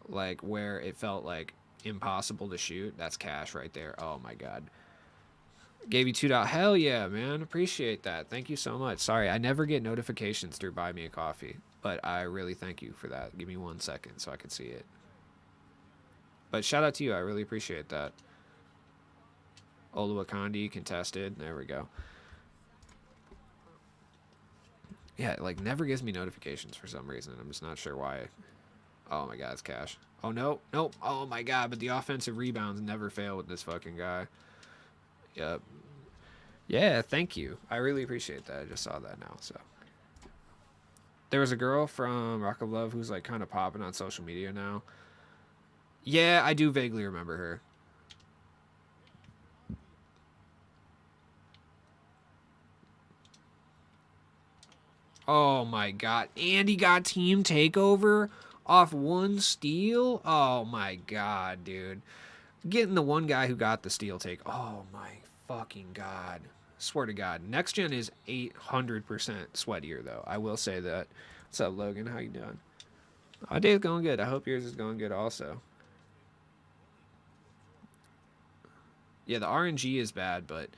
like where it felt like impossible to shoot. That's cash right there. Oh my god. Gave you $2. Hell yeah, man. Appreciate that. Thank you so much. Sorry, I never get notifications through Buy Me a Coffee, but I really thank you for that. Give me 1 second so I can see it. But shout out to you. I really appreciate that. Oluwakandi contested. There we go. Yeah, it like never gives me notifications for some reason. I'm just not sure why. Oh my god, it's cash. Oh no, nope. Oh my god, but the offensive rebounds never fail with this fucking guy. Yep. Yeah, thank you. I really appreciate that. I just saw that now. So there was a girl from Rock of Love who's like kind of popping on social media now. Yeah, I do vaguely remember her. Oh my god. And he got team takeover off 1 steal? Oh my god, dude. Getting the one guy who got the steal take. Oh my fucking god. Swear to god. Next gen is 800% sweatier though. I will say that. What's up, Logan? How you doing? My day's going good. I hope yours is going good also. Yeah, the RNG is bad, but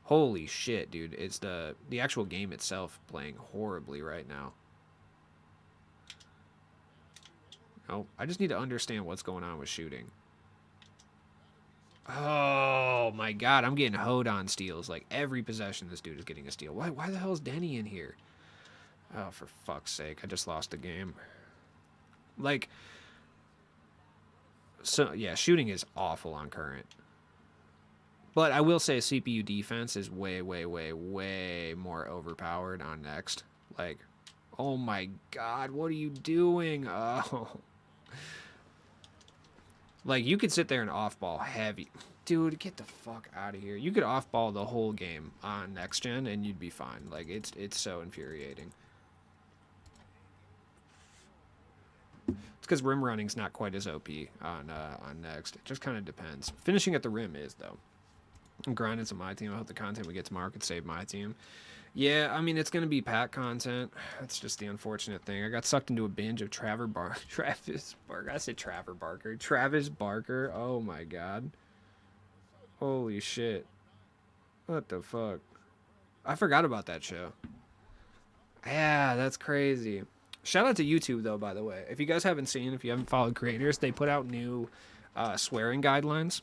holy shit, dude. It's the actual game itself playing horribly right now. Oh, I just need to understand what's going on with shooting. Oh my god, I'm getting hoed on steals. Like every possession this dude is getting a steal. Why the hell is Denny in here? Oh, for fuck's sake. I just lost the game. Like, so yeah, shooting is awful on current. But I will say CPU defense is way, way, way, way more overpowered on next. Like, oh my god, what are you doing? Oh. Like, you could sit there and off-ball heavy. Dude, get the fuck out of here. You could off-ball the whole game on next gen and you'd be fine. Like, it's so infuriating. It's because rim running's not quite as OP on next. It just kind of depends. Finishing at the rim is, though. I'm grinding some MyTeam. I hope the content we get tomorrow could save MyTeam. Yeah, I mean, it's going to be pack content. That's just the unfortunate thing. I got sucked into a binge of Travis Barker. I said Travis Barker. Oh, my God. Holy shit. What the fuck? I forgot about that show. Yeah, that's crazy. Shout out to YouTube, though, by the way. If you guys haven't seen, if you haven't followed creators, they put out new swearing guidelines.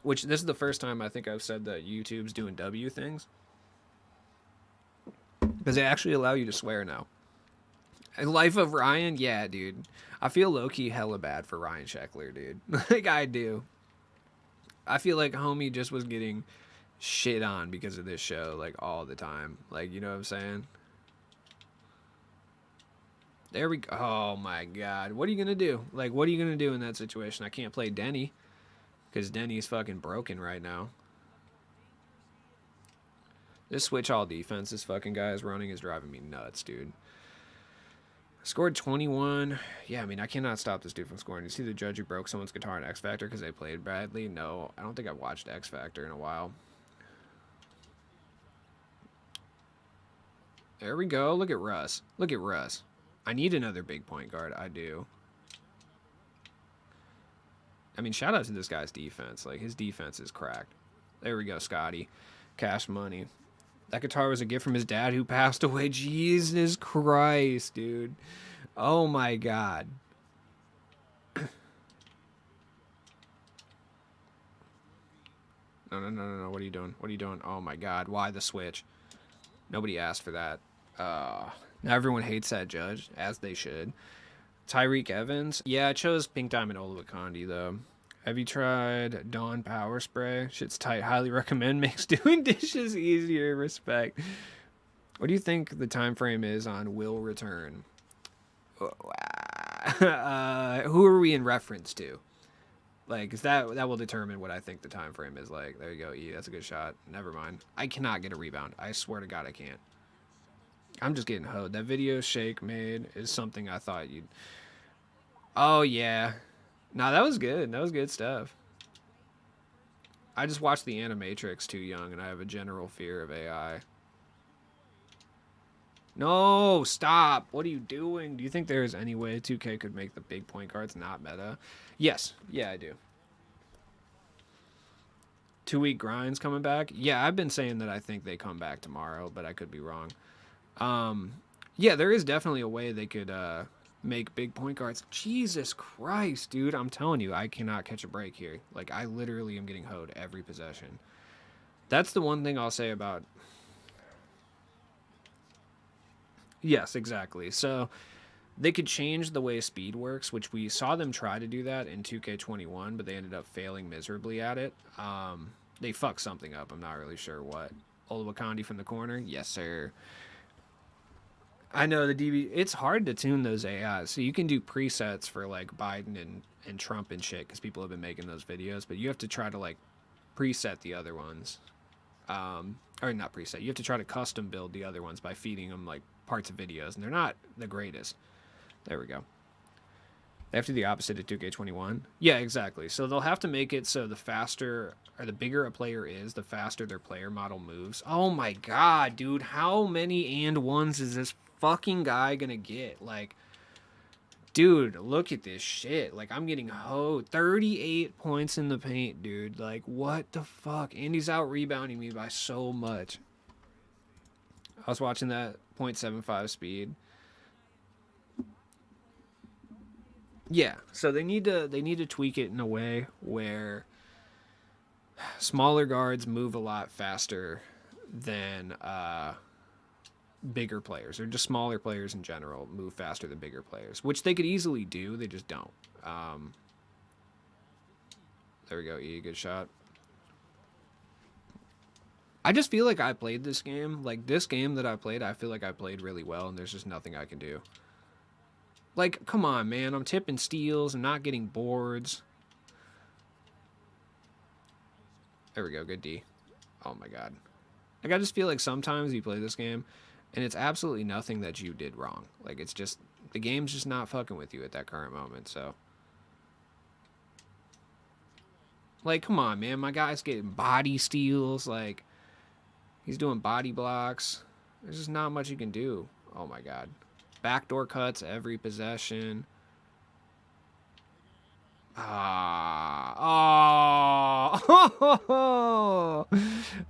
Which, this is the first time I think I've said that YouTube's doing W things. Because they actually allow you to swear now. Life of Ryan? Yeah, dude. I feel low-key hella bad for Ryan Sheckler, dude. Like, I do. I feel like homie just was getting shit on because of this show, like, all the time. Like, you know what I'm saying? There we go. Oh, my God. What are you going to do? Like, what are you going to do in that situation? I can't play Denny. Because Denny's fucking broken right now. This switch all defense this fucking guy is running is driving me nuts, dude. Scored 21. Yeah, I mean, I cannot stop this dude from scoring. You see the judge who broke someone's guitar in X Factor because they played badly? No, I don't think I've watched X Factor in a while. There we go. Look at Russ. Look at Russ. I need another big point guard. I do. I mean, shout out to this guy's defense. Like, his defense is cracked. There we go, Scotty. Cash money. That guitar was a gift from his dad who passed away. Jesus Christ, dude. Oh, my God. No. What are you doing? What are you doing? Oh, my God. Why the switch? Nobody asked for that. Now everyone hates that judge, as they should. Tyreek Evans. Yeah, I chose Pink Diamond Oluwakandi, though. Have you tried Dawn Power Spray? Shit's tight. Highly recommend. Makes doing dishes easier. Respect. What do you think the time frame is on Will Return? Who are we in reference to? Like, is that will determine what I think the time frame is like. There you go, E. That's a good shot. Never mind. I cannot get a rebound. I swear to God I can't. I'm just getting hoed. That video Shake made is something I thought you'd... Oh, yeah. Nah, that was good. That was good stuff. I just watched the Animatrix too young, and I have a general fear of AI. No, stop. What are you doing? Do you think there is any way 2K could make the big point guards not meta? Yes. Yeah, I do. 2-week grinds coming back? Yeah, I've been saying that I think they come back tomorrow, but I could be wrong. Yeah, there is definitely a way they could make big point guards. Jesus Christ, dude. I'm telling you, I cannot catch a break here. Like, I literally am getting hoed every possession. That's the one thing I'll say about... Yes, exactly. So they could change the way speed works, which we saw them try to do that in 2K21, but they ended up failing miserably at it. They fucked something up. I'm not really sure what. Olawakandi from the corner? Yes, sir. I know the DB. It's hard to tune those AIs. So you can do presets for like Biden and Trump and shit because people have been making those videos, but you have to try to like preset the other ones. Or not preset. You have to try to custom build the other ones by feeding them like parts of videos, and they're not the greatest. There we go. They have to do the opposite of 2K21. Yeah, exactly. So they'll have to make it so the faster or the bigger a player is, the faster their player model moves. Oh my god, dude. How many and ones is this fucking guy gonna get? Like, dude, look at this shit. Like, I'm getting hoed. 38 points in the paint, dude. Like, what the fuck? And he's out rebounding me by so much. I was watching that 0.75 speed. Yeah, so they need to tweak it in a way where smaller guards move a lot faster than bigger players, or just smaller players in general move faster than bigger players, which they could easily do. They just don't. There we go. E, good shot. I just feel like I played this game. Like, this game that I played, I feel like I played really well, and there's just nothing I can do. Like, come on, man. I'm tipping steals and not getting boards. There we go. Good D. Oh, my God. Like, I just feel like sometimes you play this game, and it's absolutely nothing that you did wrong. Like, it's just... the game's just not fucking with you at that current moment, so... like, come on, man. My guy's getting body steals. Like, he's doing body blocks. There's just not much you can do. Oh, my God. Backdoor cuts every possession. Oh,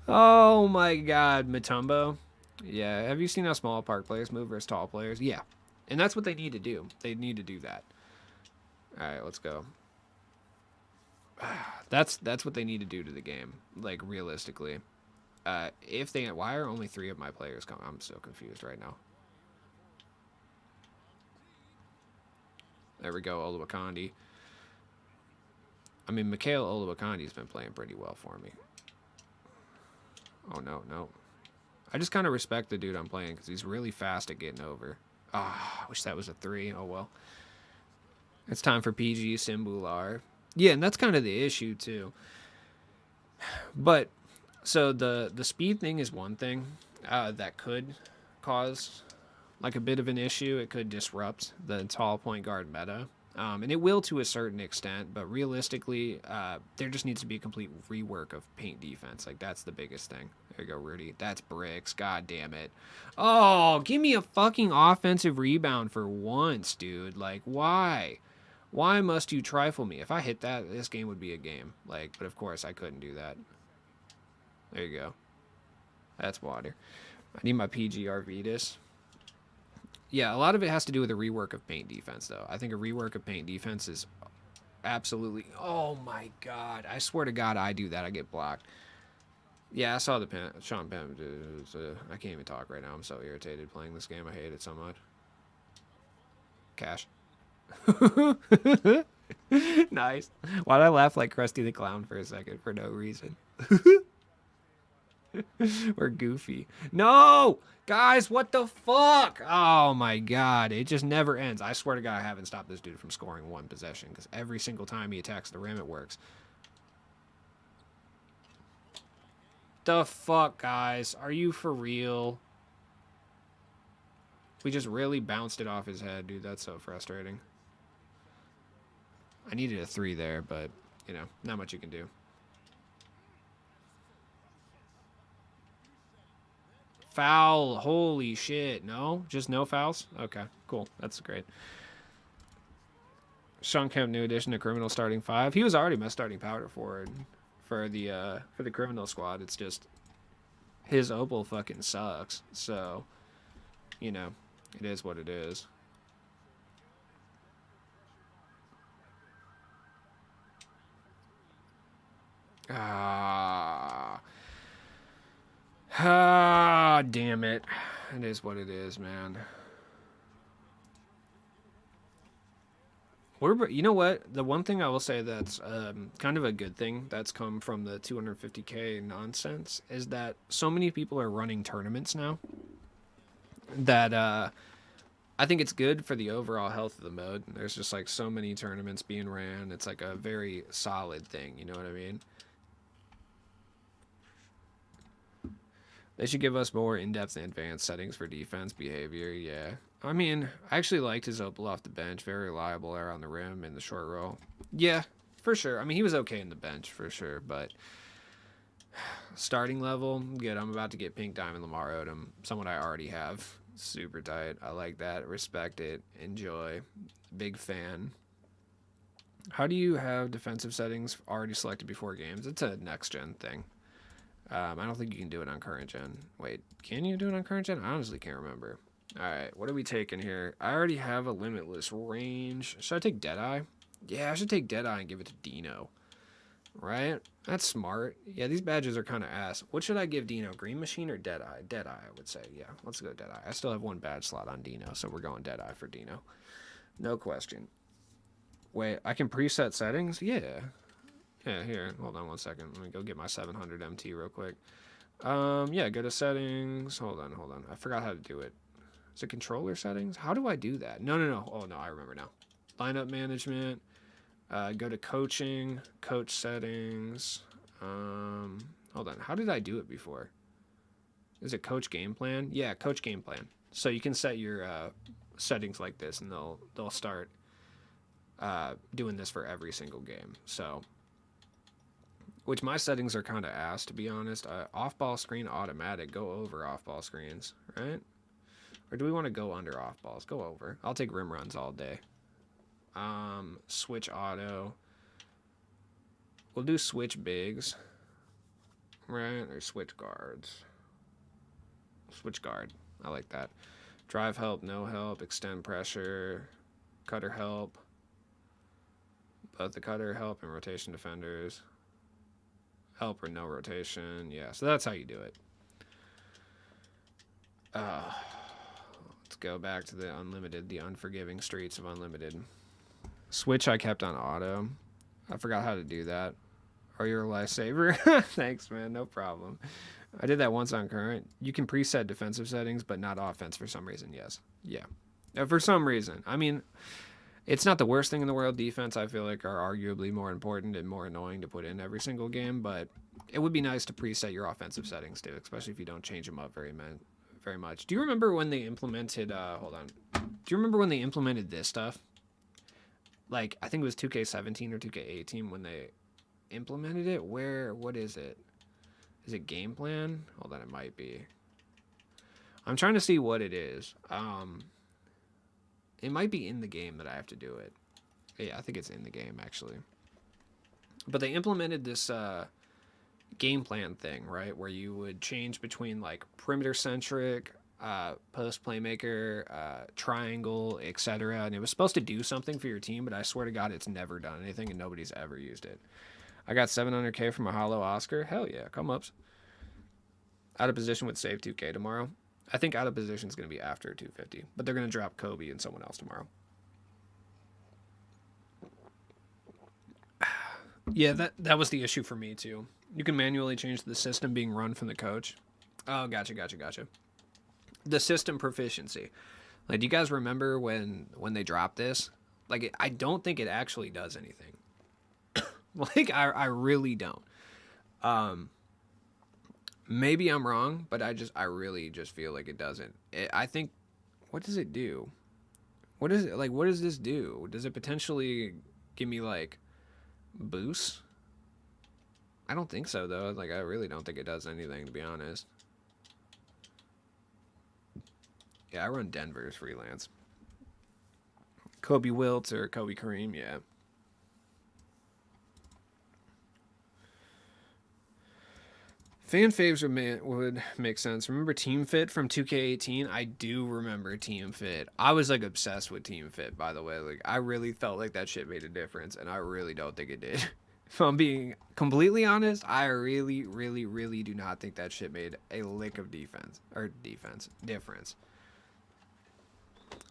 oh my God, Mutombo. Yeah, have you seen how small park players move versus tall players? Yeah, and that's what they need to do. They need to do that. All right, let's go. That's what they need to do to the game, like realistically. If they, why are only 3 of my players coming? I'm so confused right now. There we go, Olawakandi. I mean, Mikhail Olawakandi's been playing pretty well for me. Oh, no, no. I just kind of respect the dude I'm playing because he's really fast at getting over. Ah, I wish that was a 3. Oh, well. It's time for PG Simbular. Yeah, and that's kind of the issue, too. But, so the speed thing is one thing that could cause... like a bit of an issue. It could disrupt the tall point guard meta. And it will to a certain extent, but realistically, there just needs to be a complete rework of paint defense. Like, that's the biggest thing. There you go, Rudy. That's bricks. God damn it. Oh, give me a fucking offensive rebound for once, dude. Like, why? Why must you trifle me? If I hit that, this game would be a game. Like, but of course, I couldn't do that. There you go. That's water. I need my PG Arvidas. Yeah, a lot of it has to do with a rework of paint defense, though. I think a rework of paint defense is absolutely... oh, my God. I swear to God, I do that. I get blocked. Yeah, I saw the Sean Penn. I can't even talk right now. I'm so irritated playing this game. I hate it so much. Cash. Nice. Why'd I laugh like Krusty the Clown for a second for no reason? We're goofy. No! Guys, what the fuck? Oh my God. It just never ends. I swear to God, I haven't stopped this dude from scoring one possession because every single time he attacks the rim, it works. The fuck, guys? Are you for real? We just really bounced it off his head, dude. That's so frustrating. I needed a 3 there, but, you know, not much you can do. foul. Holy shit. No? Just no fouls? Okay, cool. That's great. Sean Kemp, new addition to Criminal starting 5. He was already my starting power forward for the Criminal squad. It's just his opal fucking sucks. So, you know, it is what it is. Damn it. It is what it is, man. You know what? The one thing I will say that's kind of a good thing that's come from the 250K nonsense is that so many people are running tournaments now that I think it's good for the overall health of the mode. There's just like so many tournaments being ran. It's like a very solid thing. You know what I mean? They should give us more in-depth and advanced settings for defense behavior. Yeah. I mean, I actually liked his opal off the bench. Very reliable around the rim in the short roll. Yeah, for sure. I mean, he was okay in the bench for sure, but starting level, good. I'm about to get Pink Diamond Lamar Odom, someone I already have. Super tight. I like that. Respect it. Enjoy. Big fan. How do you have defensive settings already selected before games? It's a next-gen thing. I don't think you can do it on current gen. Wait, can you do it on current gen? I honestly can't remember. Alright, what are we taking here? I already have a limitless range. Should I take Deadeye? Yeah, I should take Deadeye and give it to Dino. Right? That's smart. Yeah, these badges are kind of ass. What should I give Dino? Green Machine or Deadeye? Deadeye, I would say. Yeah, let's go Deadeye. I still have one badge slot on Dino, so we're going Deadeye for Dino. No question. Wait, I can preset settings? Yeah. Yeah, here. Hold on one second. Let me go get my 700 MT real quick. Yeah, go to settings. Hold on. I forgot how to do it. Is it controller settings? How do I do that? No. Oh, no, I remember now. Lineup management. Go to coaching. Coach settings. Hold on. How did I do it before? Is it coach game plan? Yeah, coach game plan. So you can set your settings like this, and they'll start doing this for every single game. So, which my settings are kind of ass, to be honest. Off-ball screen automatic. Go over off-ball screens, right? Or do we want to go under off-balls? Go over. I'll take rim runs all day. Switch auto. We'll do switch bigs, right? Or switch guards. Switch guard. I like that. Drive help, no help, extend pressure, cutter help. Both the cutter help and rotation defenders. Help or no rotation. Yeah, so that's how you do it. Let's go back to the unlimited, the unforgiving streets of unlimited. Switch I kept on auto. I forgot how to do that. Are you a lifesaver? Thanks, man. No problem. I did that once on current. You can preset defensive settings, but not offense for some reason. Yes. Yeah. For some reason. I mean, it's not the worst thing in the world. Defense, I feel like, are arguably more important and more annoying to put in every single game, but it would be nice to preset your offensive settings too, especially if you don't change them up very much. Do you remember when they implemented, hold on. Do you remember when they implemented this stuff? Like, I think it was 2K17 or 2K18 when they implemented it. What is it? Is it game plan? Hold on, it might be. I'm trying to see what it is. It might be in the game that I have to do it. Yeah, I think it's in the game, actually. But they implemented this game plan thing, right? Where you would change between, like, perimeter-centric, post playmaker, triangle, etc. And it was supposed to do something for your team, but I swear to God, it's never done anything, and nobody's ever used it. I got 700K from a hollow Oscar. Hell yeah, come ups. Out of position with save 2K tomorrow. I think out of position is going to be after 250, but they're going to drop Kobe and someone else tomorrow. Yeah, that was the issue for me too. You can manually change the system being run from the coach. Oh, gotcha. The system proficiency. Like, do you guys remember when they dropped this? Like, I don't think it actually does anything. Like, I really don't. Maybe I'm wrong, but I really just feel like it doesn't. I think, what does it do? What is it, like, what does this do? Does it potentially give me, like, boosts? I don't think so, though. Like, I really don't think it does anything, to be honest. Yeah, I run Denver's freelance. Kobe Wilt or Kobe Kareem, yeah. Fan faves would make sense. Remember Team Fit from 2K18? I do remember Team Fit. I was like obsessed with Team Fit, by the way. Like I really felt like that shit made a difference, and I really don't think it did. If I'm being completely honest, I really, really, really do not think that shit made a lick of difference.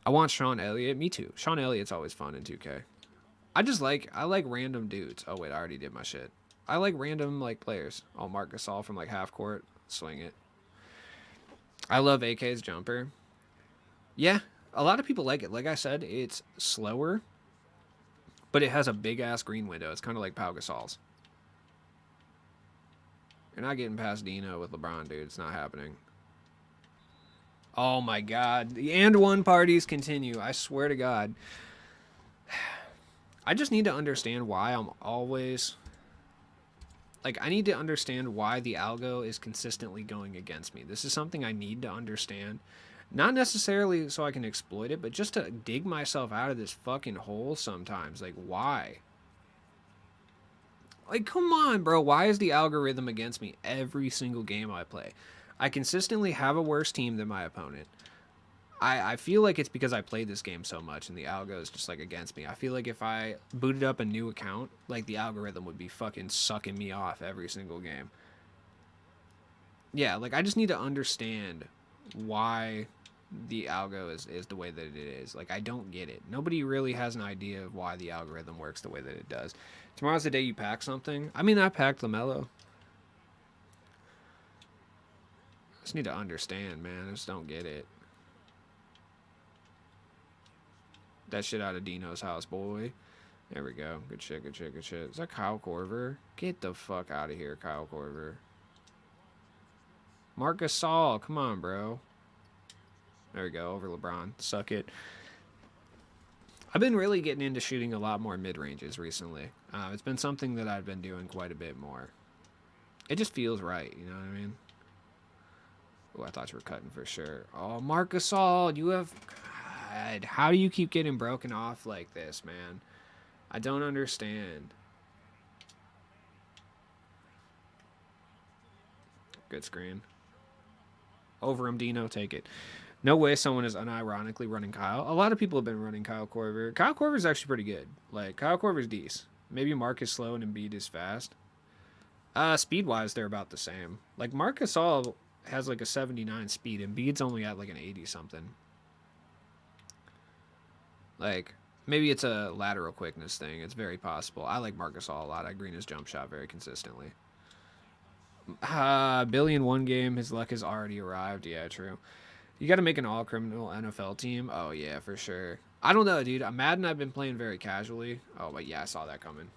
I want Sean Elliott. Me too. Sean Elliott's always fun in 2K. I like random dudes. Oh wait, I already did my shit. I like random like players. Oh, Marc Gasol from like half court, swing it. I love AK's jumper. Yeah, a lot of people like it. Like I said, it's slower, but it has a big ass green window. It's kind of like Pau Gasol's. You're not getting past Dino with LeBron, dude. It's not happening. Oh my god. The and one parties continue. I swear to God. I just need to understand why I'm always... Like, I need to understand why the algo is consistently going against me. This is something I need to understand. Not necessarily so I can exploit it, but just to dig myself out of this fucking hole sometimes. Like, why? Like, come on, bro. Why is the algorithm against me every single game I play? I consistently have a worse team than my opponent. I feel like it's because I played this game so much and the algo is just like against me. I feel like if I booted up a new account, like the algorithm would be fucking sucking me off every single game. Yeah, like I just need to understand why the algo is the way that it is. Like I don't get it. Nobody really has an idea of why the algorithm works the way that it does. Tomorrow's the day you pack something. I mean, I packed LaMelo. I just need to understand, man. I just don't get it. That shit out of Dino's house, boy. There we go. Good shit, good shit, good shit. Is that Kyle Korver? Get the fuck out of here, Kyle Korver. Marc Gasol. Come on, bro. There we go. Over LeBron. Suck it. I've been really getting into shooting a lot more mid-ranges recently. It's been something that I've been doing quite a bit more. It just feels right, you know what I mean? Oh, I thought you were cutting for sure. Oh, Marc Gasol, you have... God, how do you keep getting broken off like this, man? I don't understand. Good screen. Over him, Dino. Take it. No way someone is unironically running Kyle. A lot of people have been running Kyle Korver. Kyle Korver is actually pretty good. Like, Kyle Korver's decent. Maybe Mark is slow and Embiid is fast. Speed-wise, they're about the same. Like, Marc Gasol has like a 79 speed. Embiid's only at like an 80-something. Like, maybe it's a lateral quickness thing. It's very possible. I like Marc Gasol a lot. I green his jump shot very consistently. Billy in one game. His luck has already arrived. Yeah, true. You got to make an all-criminal NFL team. Oh, yeah, for sure. I don't know, dude. Madden I've been playing very casually. Oh, but yeah, I saw that coming.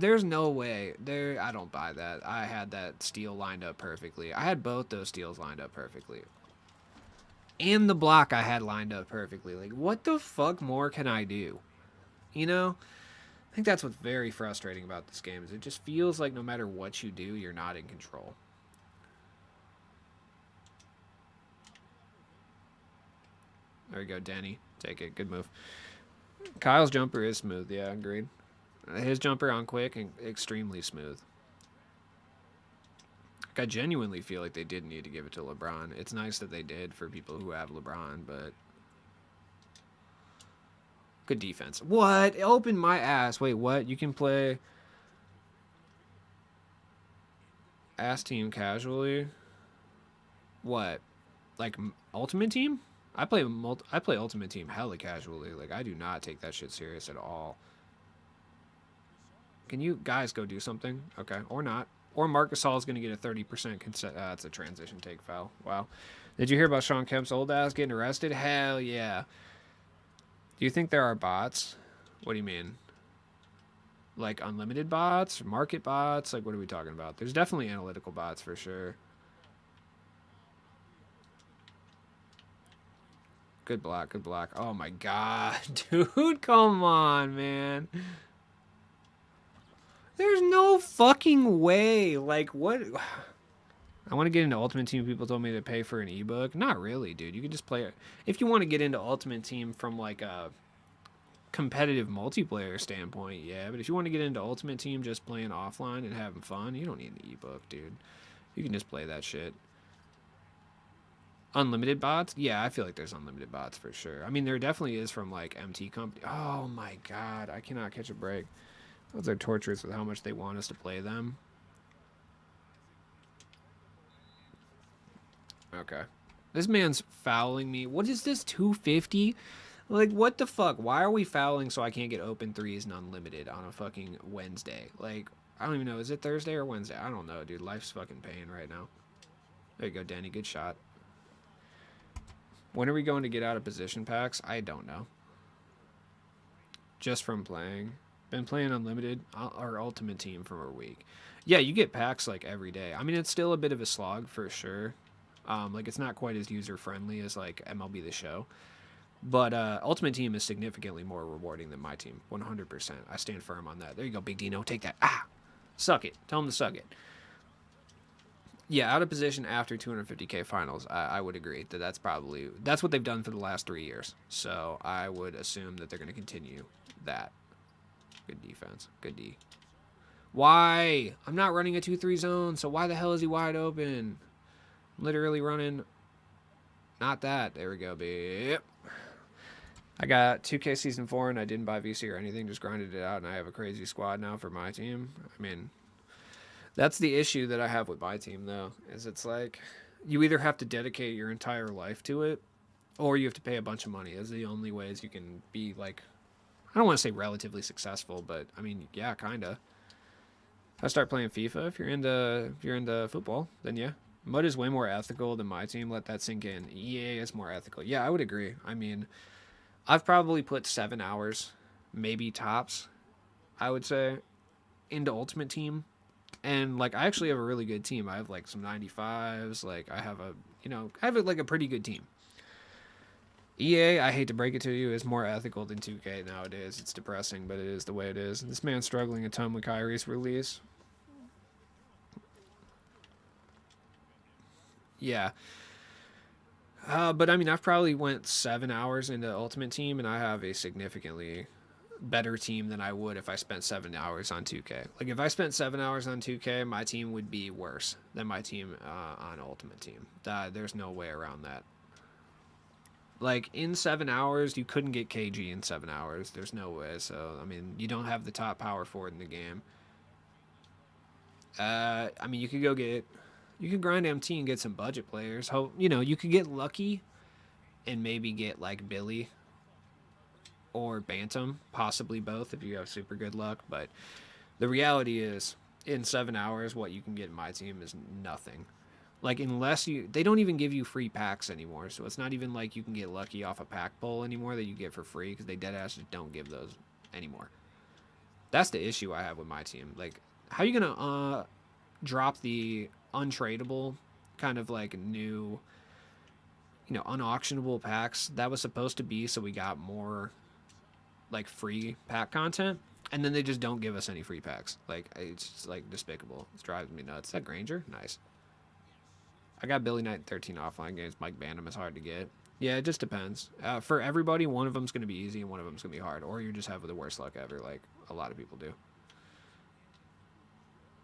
There's no way. I don't buy that. I had that steal lined up perfectly. I had both those steals lined up perfectly. And the block I had lined up perfectly. Like, what the fuck more can I do? You know? I think that's what's very frustrating about this game. Is it just feels like no matter what you do, you're not in control. There we go, Denny. Take it. Good move. Kyle's jumper is smooth. Yeah, agreed. His jumper on quick and extremely smooth. I genuinely feel like they did need to give it to LeBron. It's nice that they did for people who have LeBron, but... Good defense. What? Open my ass. Wait, what? You can play... Ass team casually? What? Like, Ultimate Team? I play Ultimate Team hella casually. Like, I do not take that shit serious at all. Can you guys go do something? Okay, or not. Or Marc Gasol is going to get a 30% consent. It's a transition take foul. Wow. Did you hear about Sean Kemp's old ass getting arrested? Hell yeah. Do you think there are bots? What do you mean? Like unlimited bots? Market bots? Like what are we talking about? There's definitely analytical bots for sure. Good block, good block. Oh my god, dude. Come on, man. There's no fucking way. Like, what? I want to get into Ultimate Team. People told me to pay for an ebook. Not really, dude. You can just play it. If you want to get into Ultimate Team from like a competitive multiplayer standpoint, yeah. But if you want to get into Ultimate Team just playing offline and having fun, you don't need an ebook, dude. You can just play that shit. Unlimited bots? Yeah, I feel like there's unlimited bots for sure. I mean, there definitely is from like MT Company. Oh my god, I cannot catch a break. Those are torturous with how much they want us to play them. Okay. This man's fouling me. What is this, 250? Like, what the fuck? Why are we fouling so I can't get open threes and unlimited on a fucking Wednesday? Like, I don't even know. Is it Thursday or Wednesday? I don't know, dude. Life's fucking pain right now. There you go, Danny. Good shot. When are we going to get out of position packs? I don't know. Just from playing. Been playing unlimited or Ultimate Team for a week. Yeah, you get packs like every day. I mean, it's still a bit of a slog for sure. Like, it's not quite as user-friendly as, like, MLB The Show. But Ultimate Team is significantly more rewarding than MyTeam. 100%. I stand firm on that. There you go, Big Dino. Take that. Ah! Suck it. Tell him to suck it. Yeah, out of position after 250K finals, I would agree that that's what they've done for the last 3 years. So I would assume that they're going to continue that. Good defense. Good D. Why? I'm not running a 2-3 zone, so why the hell is he wide open? Literally running. Not that. There we go, babe. I got 2K Season 4 and I didn't buy VC or anything. Just grinded it out and I have a crazy squad now for my team. I mean, that's the issue that I have with my team, though. Is it's like you either have to dedicate your entire life to it or you have to pay a bunch of money. Those are the only ways you can be, like, I don't want to say relatively successful, but, I mean, yeah, kind of. If I start playing FIFA, if you're into football, then yeah. Mud is way more ethical than my team. Let that sink in. EA is more ethical. Yeah, I would agree. I mean, I've probably put 7 hours, maybe tops, I would say, into Ultimate Team. And, like, I actually have a really good team. I have, like, some 95s. Like, I have like, a pretty good team. EA, I hate to break it to you, is more ethical than 2K nowadays. It's depressing, but it is the way it is. This man's struggling a ton with Kyrie's release. Yeah. But I mean, I've probably went 7 hours into Ultimate Team, and I have a significantly better team than I would if I spent 7 hours on 2K. Like, if I spent 7 hours on 2K, my team would be worse than my team on Ultimate Team. There's no way around that. Like, in 7 hours, you couldn't get KG in 7 hours. There's no way. So, I mean, you don't have the top power forward in the game. I mean, you could grind MT and get some budget players. You could get lucky and maybe get, like, Billy or Bantam, possibly both if you have super good luck. But the reality is, in 7 hours, what you can get in my team is nothing. Like, they don't even give you free packs anymore. So it's not even like you can get lucky off a pack pull anymore that you get for free, because they deadass just don't give those anymore. That's the issue I have with my team. Like, how are you going to drop the untradeable kind of like new, unauctionable packs that was supposed to be so we got more like free pack content, and then they just don't give us any free packs? Like, it's just like despicable. It's driving me nuts. Is that Granger? Nice. I got Billy Knight in 13 offline games. Mike Bantam is hard to get. Yeah, it just depends. For everybody, one of them's going to be easy and one of them's going to be hard, or you just have the worst luck ever, like a lot of people do.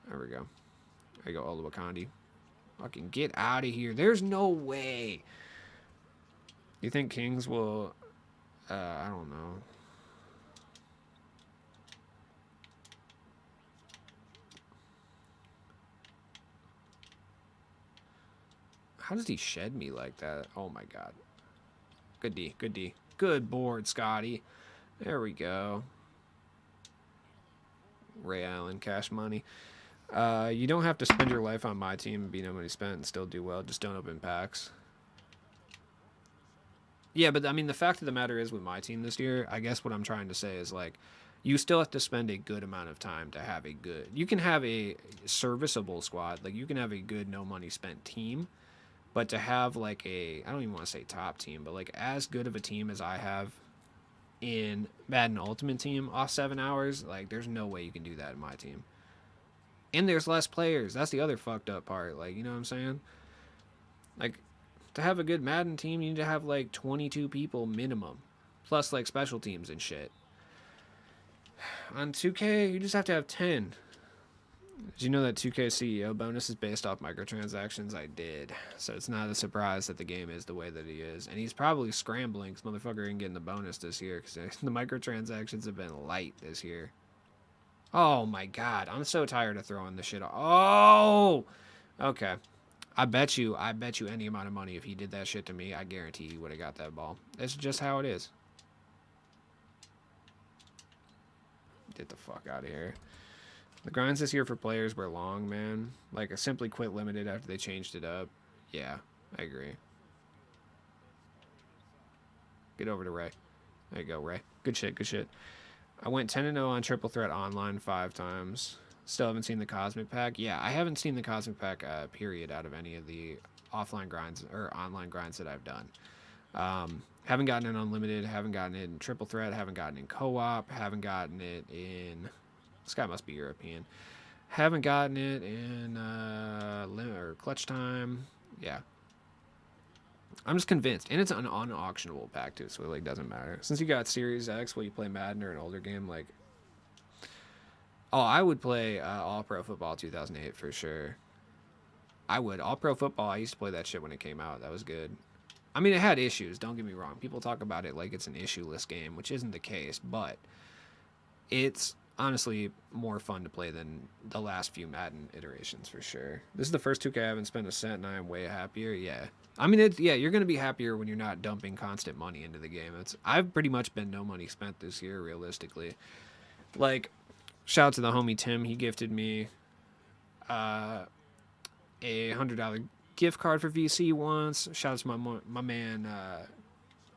There we go. There you go, Oluwakandi. Fucking get out of here. There's no way. You think Kings will... I don't know. How does he shed me like that? Oh my god. Good D. Good D. Good board, Scotty. There we go. Ray Allen, cash money. You don't have to spend your life on my team and be no money spent and still do well. Just don't open packs. Yeah, but I mean, the fact of the matter is with my team this year, I guess what I'm trying to say is, like, you still have to spend a good amount of time to have a good... You can have a serviceable squad. Like, you can have a good no money spent team. But to have, like, I don't even want to say top team, but, like, as good of a team as I have in Madden Ultimate Team off 7 hours, like, there's no way you can do that in my team. And there's less players. That's the other fucked up part. Like, you know what I'm saying? Like, to have a good Madden team, you need to have like 22 people minimum, plus like special teams and shit. On 2K, you just have to have 10. Did you know that 2K CEO bonus is based off microtransactions? I did. So it's not a surprise that the game is the way that he is. And he's probably scrambling because motherfucker ain't getting the bonus this year because the microtransactions have been light this year. Oh my god. I'm so tired of throwing this shit off. Oh! Okay. I bet you any amount of money if he did that shit to me, I guarantee he would have got that ball. That's just how it is. Get the fuck out of here. The grinds this year for players were long, man. Like, I simply quit limited after they changed it up. Yeah, I agree. Get over to Ray. There you go, Ray. Good shit, good shit. I went 10-0 on Triple Threat Online 5 times. Still haven't seen the Cosmic Pack. Yeah, I haven't seen the Cosmic Pack, period, out of any of the offline grinds or online grinds that I've done. Haven't gotten it unlimited, haven't gotten it in Triple Threat, haven't gotten it in co-op, haven't gotten it in... This guy must be European. Haven't gotten it in limit or clutch time. Yeah. I'm just convinced. And it's an unauctionable pack too, so it like doesn't matter. Since you got Series X, will you play Madden or an older game? Like, oh, I would play All Pro Football 2008 for sure. I would. All Pro Football, I used to play that shit when it came out. That was good. I mean, it had issues, don't get me wrong. People talk about it like it's an issueless game, which isn't the case, but it's honestly more fun to play than the last few Madden iterations for sure. This is the first 2K I haven't spent a cent, and I am way happier. Yeah, I mean, you're gonna be happier when you're not dumping constant money into the game. I've pretty much been no money spent this year, realistically. Like, shout out to the homie Tim. He gifted me a $100 gift card for VC once. Shout out to my man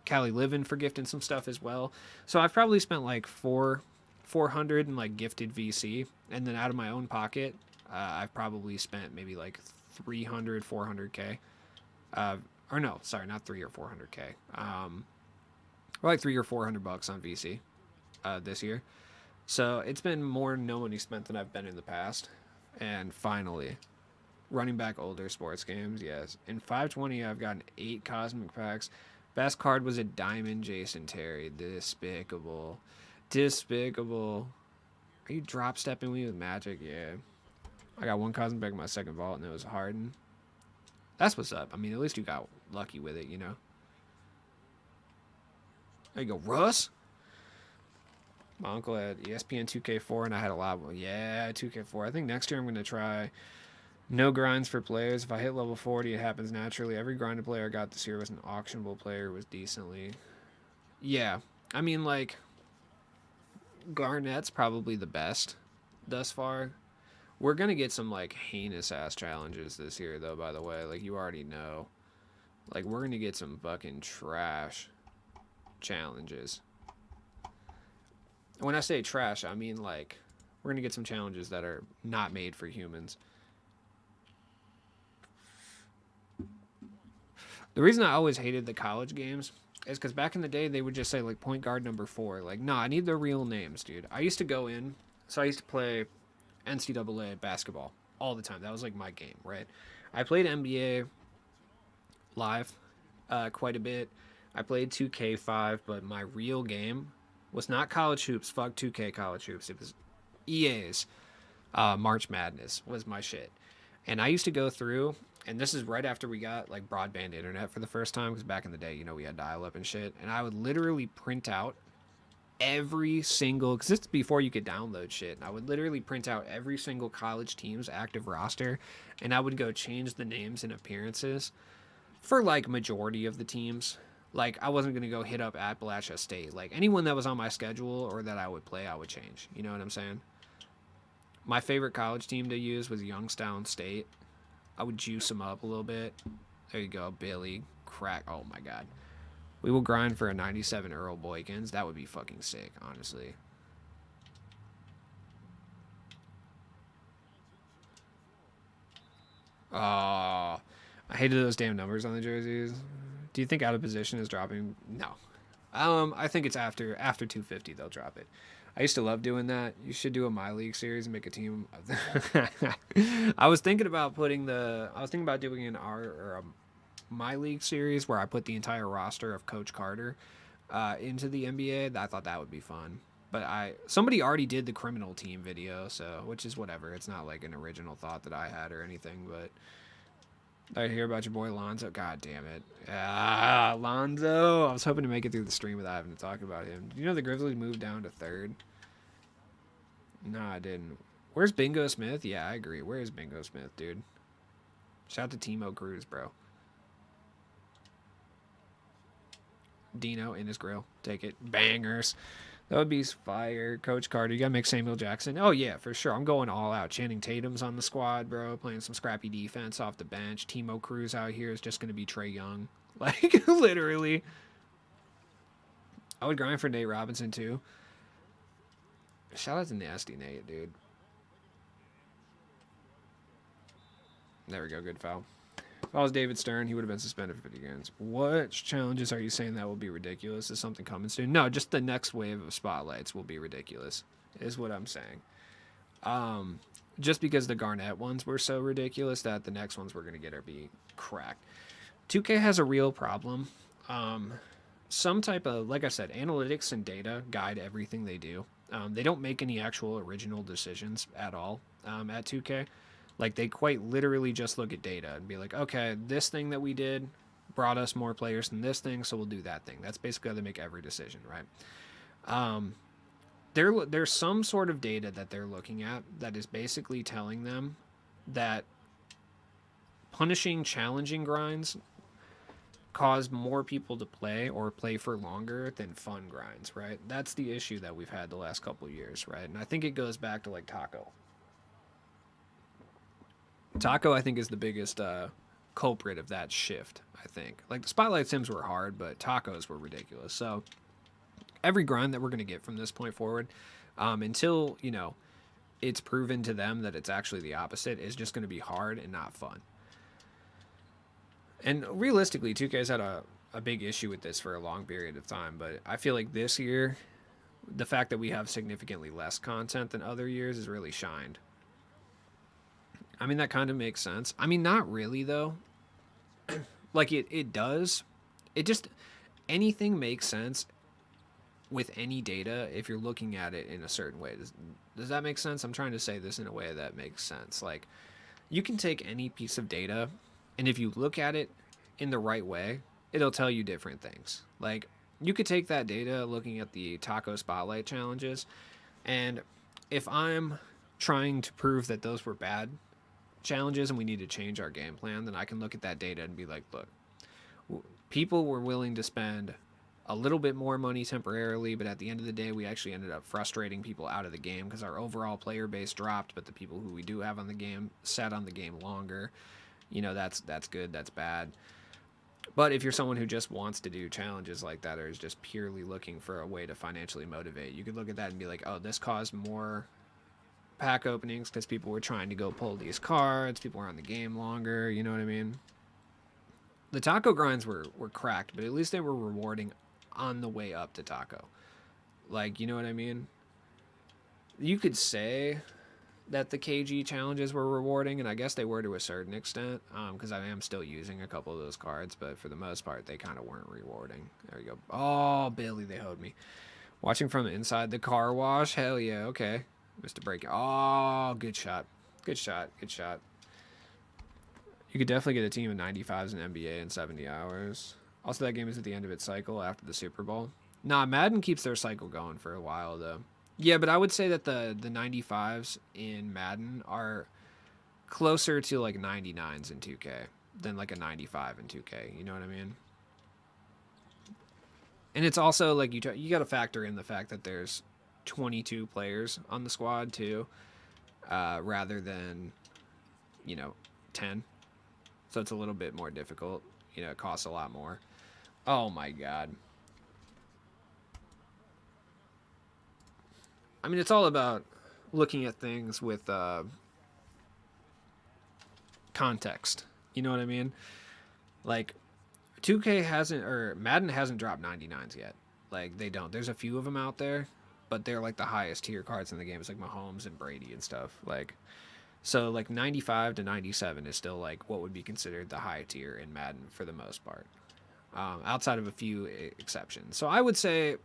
Cali Livin for gifting some stuff as well. So I've probably spent like 400 and like gifted VC, and then out of my own pocket, I've probably spent maybe like 400k. Or no, sorry, not 3 or 400k. Or like $300 or $400 on VC this year. So it's been more no money spent than I've been in the past. And finally, running back older sports games, yes. In 520, I've gotten 8 Cosmic Packs. Best card was a Diamond Jason Terry. Despicable. Despicable. Are you drop stepping me with Magic? Yeah. I got 1 Cosmic Pack in my second vault, and it was Harden. That's what's up. I mean, at least you got lucky with it, you know? There you go, Russ. My uncle had ESPN 2K4, and I had a lot of... Yeah, 2K4. I think next year I'm going to try no grinds for players. If I hit level 40, it happens naturally. Every grinded player I got this year was an auctionable player, was decently... Yeah. I mean, like... Garnett's probably the best thus far. We're going to get some, like, heinous-ass challenges this year, though, by the way. Like, you already know. Like, we're going to get some fucking trash challenges. When I say trash, I mean, like, we're going to get some challenges that are not made for humans. The reason I always hated the college games is because back in the day, they would just say, like, point guard number 4. Like, nah, I need their real names, dude. I used to go in, so I used to play NCAA basketball all the time. That was, like, my game, right? I played NBA live quite a bit. I played 2K5, but my real game was not college hoops. Fuck 2K college hoops. It was EA's March Madness was my shit. And I used to go through, and this is right after we got like broadband internet for the first time, because back in the day, you know, we had dial-up and shit. And I would literally print out every single, because it's before you could download shit. And I would literally print out every single college team's active roster, and I would go change the names and appearances for like majority of the teams. Like, I wasn't going to go hit up Appalachia State. Like, anyone that was on my schedule or that I would play, I would change. You know what I'm saying? My favorite college team to use was Youngstown State. I would juice them up a little bit. There you go, Billy. Crack. Oh, my God. We will grind for a 97 Earl Boykins. That would be fucking sick, honestly. Oh, I hated those damn numbers on the jerseys. Do you think out of position is dropping? No. I think it's after 250 they'll drop it. I used to love doing that. You should do a My League series and make a team. I was thinking about doing an R or a My League series where I put the entire roster of Coach Carter into the NBA. I thought that would be fun. But somebody already did the criminal team video, so which is whatever. It's not like an original thought that I had or anything, but I hear about your boy Lonzo. God damn it. Lonzo. I was hoping to make it through the stream without having to talk about him. Do you know the Grizzlies moved down to 3rd? No, I didn't. Where's Bingo Smith? Yeah, I agree. Where is Bingo Smith, dude? Shout out to Timo Cruz, bro. Dino in his grill. Take it. Bangers. That would be fire. Coach Carter, you gotta make Samuel Jackson. Oh, yeah, for sure. I'm going all out. Channing Tatum's on the squad, bro. Playing some scrappy defense off the bench. Timo Cruz out here is just gonna be Trae Young. Like, literally. I would grind for Nate Robinson, too. Shout out to Nasty Nate, dude. There we go. Good foul. If I was David Stern, he would have been suspended for 50 games. What challenges are you saying that will be ridiculous? Is something coming soon? No, just the next wave of spotlights will be ridiculous, is what I'm saying. Just because the Garnett ones were so ridiculous that the next ones we're going to get are be cracked. 2K has a real problem. Some type of, like I said, analytics and data guide everything they do. They don't make any actual original decisions at all at 2K. Like, they quite literally just look at data and be like, okay, this thing that we did brought us more players than this thing, so we'll do that thing. That's basically how they make every decision, right? There's some sort of data that they're looking at that is basically telling them that punishing challenging grinds cause more people to play or play for longer than fun grinds, right? That's the issue that we've had the last couple of years, right? And I think it goes back to, like, Taco. Taco, I think, is the biggest culprit of that shift, I think. Like, the Spotlight Sims were hard, but Tacos were ridiculous. So, every grind that we're going to get from this point forward, until, you know, it's proven to them that it's actually the opposite, is just going to be hard and not fun. And realistically, 2K's had a big issue with this for a long period of time, but I feel like this year, the fact that we have significantly less content than other years has really shined. I mean, that kind of makes sense. I mean, not really, though. Like, it does. It just, anything makes sense with any data if you're looking at it in a certain way. Does that make sense? I'm trying to say this in a way that makes sense. Like, you can take any piece of data, and if you look at it in the right way, it'll tell you different things. Like, you could take that data looking at the Taco Spotlight challenges, and if I'm trying to prove that those were bad challenges and we need to change our game plan, then I can look at that data and be like, look, people were willing to spend a little bit more money temporarily, but at the end of the day, we actually ended up frustrating people out of the game because our overall player base dropped, but the people who we do have on the game sat on the game longer. You know, that's good, that's bad. But if you're someone who just wants to do challenges like that or is just purely looking for a way to financially motivate, you could look at that and be like, oh, this caused more pack openings because people were trying to go pull these cards, people were on the game longer, you know what I mean? The Taco grinds were cracked, but at least they were rewarding on the way up to Taco. Like, you know what I mean? You could say that the KG challenges were rewarding, and I guess they were to a certain extent, because I am still using a couple of those cards, but for the most part, they kind of weren't rewarding. There we go. Oh, Billy, they hoed me. Watching from inside the car wash? Hell yeah, okay. Mr. Break. Oh, good shot. Good shot. Good shot. You could definitely get a team of 95s in NBA in 70 hours. Also, that game is at the end of its cycle after the Super Bowl. Nah, Madden keeps their cycle going for a while, though. Yeah, but I would say that the 95s in Madden are closer to, like, 99s in 2K than, like, a 95 in 2K. You know what I mean? And it's also, like, you got to factor in the fact that there's 22 players on the squad too, rather than, you know, 10. So it's a little bit more difficult. You know, it costs a lot more. Oh my god. I mean, it's all about looking at things with context. You know what I mean? Like, 2K hasn't, or Madden hasn't dropped 99s yet. Like, they don't. There's a few of them out there, but they're like the highest tier cards in the game. It's like Mahomes and Brady and stuff. Like, so like 95 to 97 is still like what would be considered the high tier in Madden for the most part, outside of a few exceptions. So I would say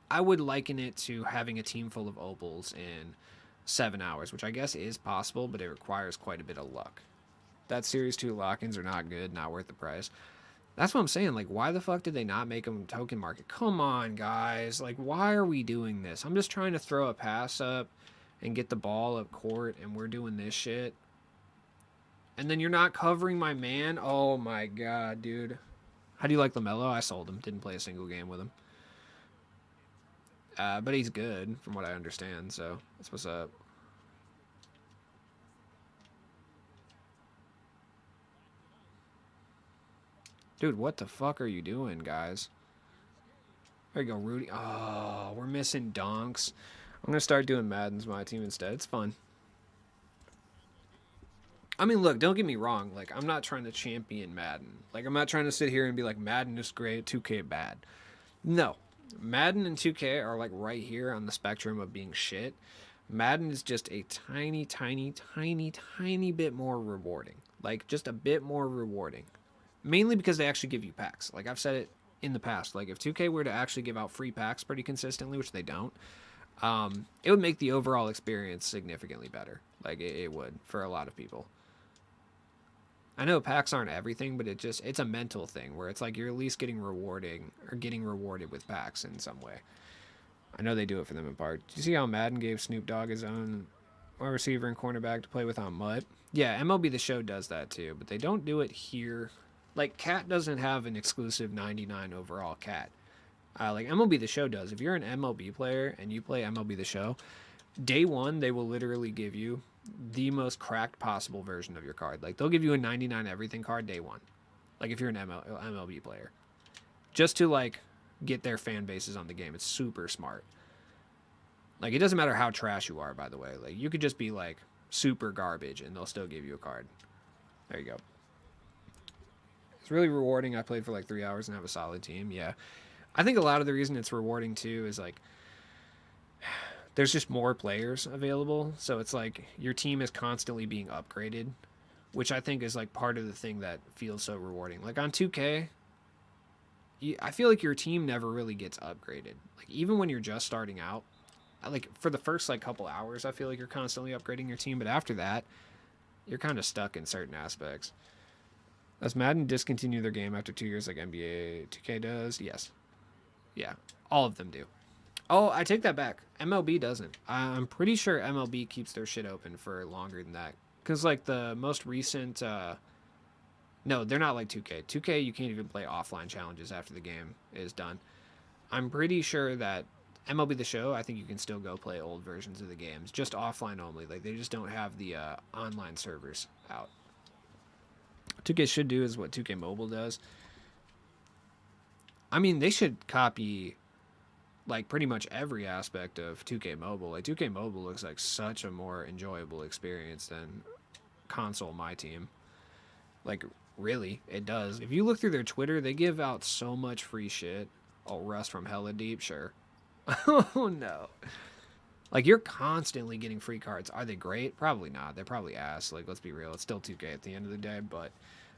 I would liken it to having a team full of opals in 7 hours, which I guess is possible, but it requires quite a bit of luck. That Series 2 lock-ins are not good, not worth the price. That's what I'm saying. Like, why the fuck did they not make them token market? Come on, guys. Like, why are we doing this? I'm just trying to throw a pass up and get the ball up court, and we're doing this shit. And then you're not covering my man? Oh, my God, dude. How do you like LaMelo? I sold him. Didn't play a single game with him. But he's good, from what I understand, so that's what's up. Dude, what the fuck are you doing, guys? There you go, Rudy. Oh, we're missing donks. I'm going to start doing Madden's My Team instead. It's fun. I mean, look, don't get me wrong. Like, I'm not trying to champion Madden. Like, I'm not trying to sit here and be like, Madden is great, 2K bad. No. Madden and 2K are like right here on the spectrum of being shit. Madden is just a tiny, tiny, tiny, tiny bit more rewarding. Like, just a bit more rewarding. Mainly because they actually give you packs. Like, I've said it in the past. Like, if 2K were to actually give out free packs pretty consistently, which they don't, it would make the overall experience significantly better. Like, it would for a lot of people. I know packs aren't everything, but it's a mental thing where it's like you're at least getting rewarded with packs in some way. I know they do it for them in part. Did you see how Madden gave Snoop Dogg his own wide receiver and cornerback to play with on MUT? Yeah, MLB The Show does that too, but they don't do it here. Like, Cat doesn't have an exclusive 99 overall Cat. Like MLB The Show does. If you're an MLB player and you play MLB The Show, day one, they will literally give you the most cracked possible version of your card. Like, they'll give you a 99 everything card day one. Like, if you're an MLB player. Just to, like, get their fan bases on the game. It's super smart. Like, it doesn't matter how trash you are, by the way. Like, you could just be, like, super garbage, and they'll still give you a card. There you go. It's really rewarding. I played for, like, 3 hours and have a solid team. Yeah. I think a lot of the reason it's rewarding, too, is, like, there's just more players available, so it's like your team is constantly being upgraded, which I think is like part of the thing that feels so rewarding. Like on 2K, I feel like your team never really gets upgraded. Like even when you're just starting out, like for the first like couple hours, I feel like you're constantly upgrading your team, but after that, you're kind of stuck in certain aspects. Does Madden discontinue their game after 2 years like NBA 2K does? Yes. Yeah, all of them do. Oh, I take that back. MLB doesn't. I'm pretty sure MLB keeps their shit open for longer than that. Because, like, the most recent... no, they're not like 2K. 2K, you can't even play offline challenges after the game is done. I'm pretty sure that MLB The Show, I think you can still go play old versions of the games. Just offline only. Like, they just don't have the online servers out. 2K should do is what 2K Mobile does. I mean, they should copy... like pretty much every aspect of 2K Mobile. Like 2K Mobile looks like such a more enjoyable experience than console MyTeam. Like really, it does. If you look through their Twitter, they give out so much free shit. Oh, Rust from Hella Deep, sure. Oh no. Like you're constantly getting free cards. Are they great? Probably not. They're probably ass. Like let's be real. It's still 2K at the end of the day, but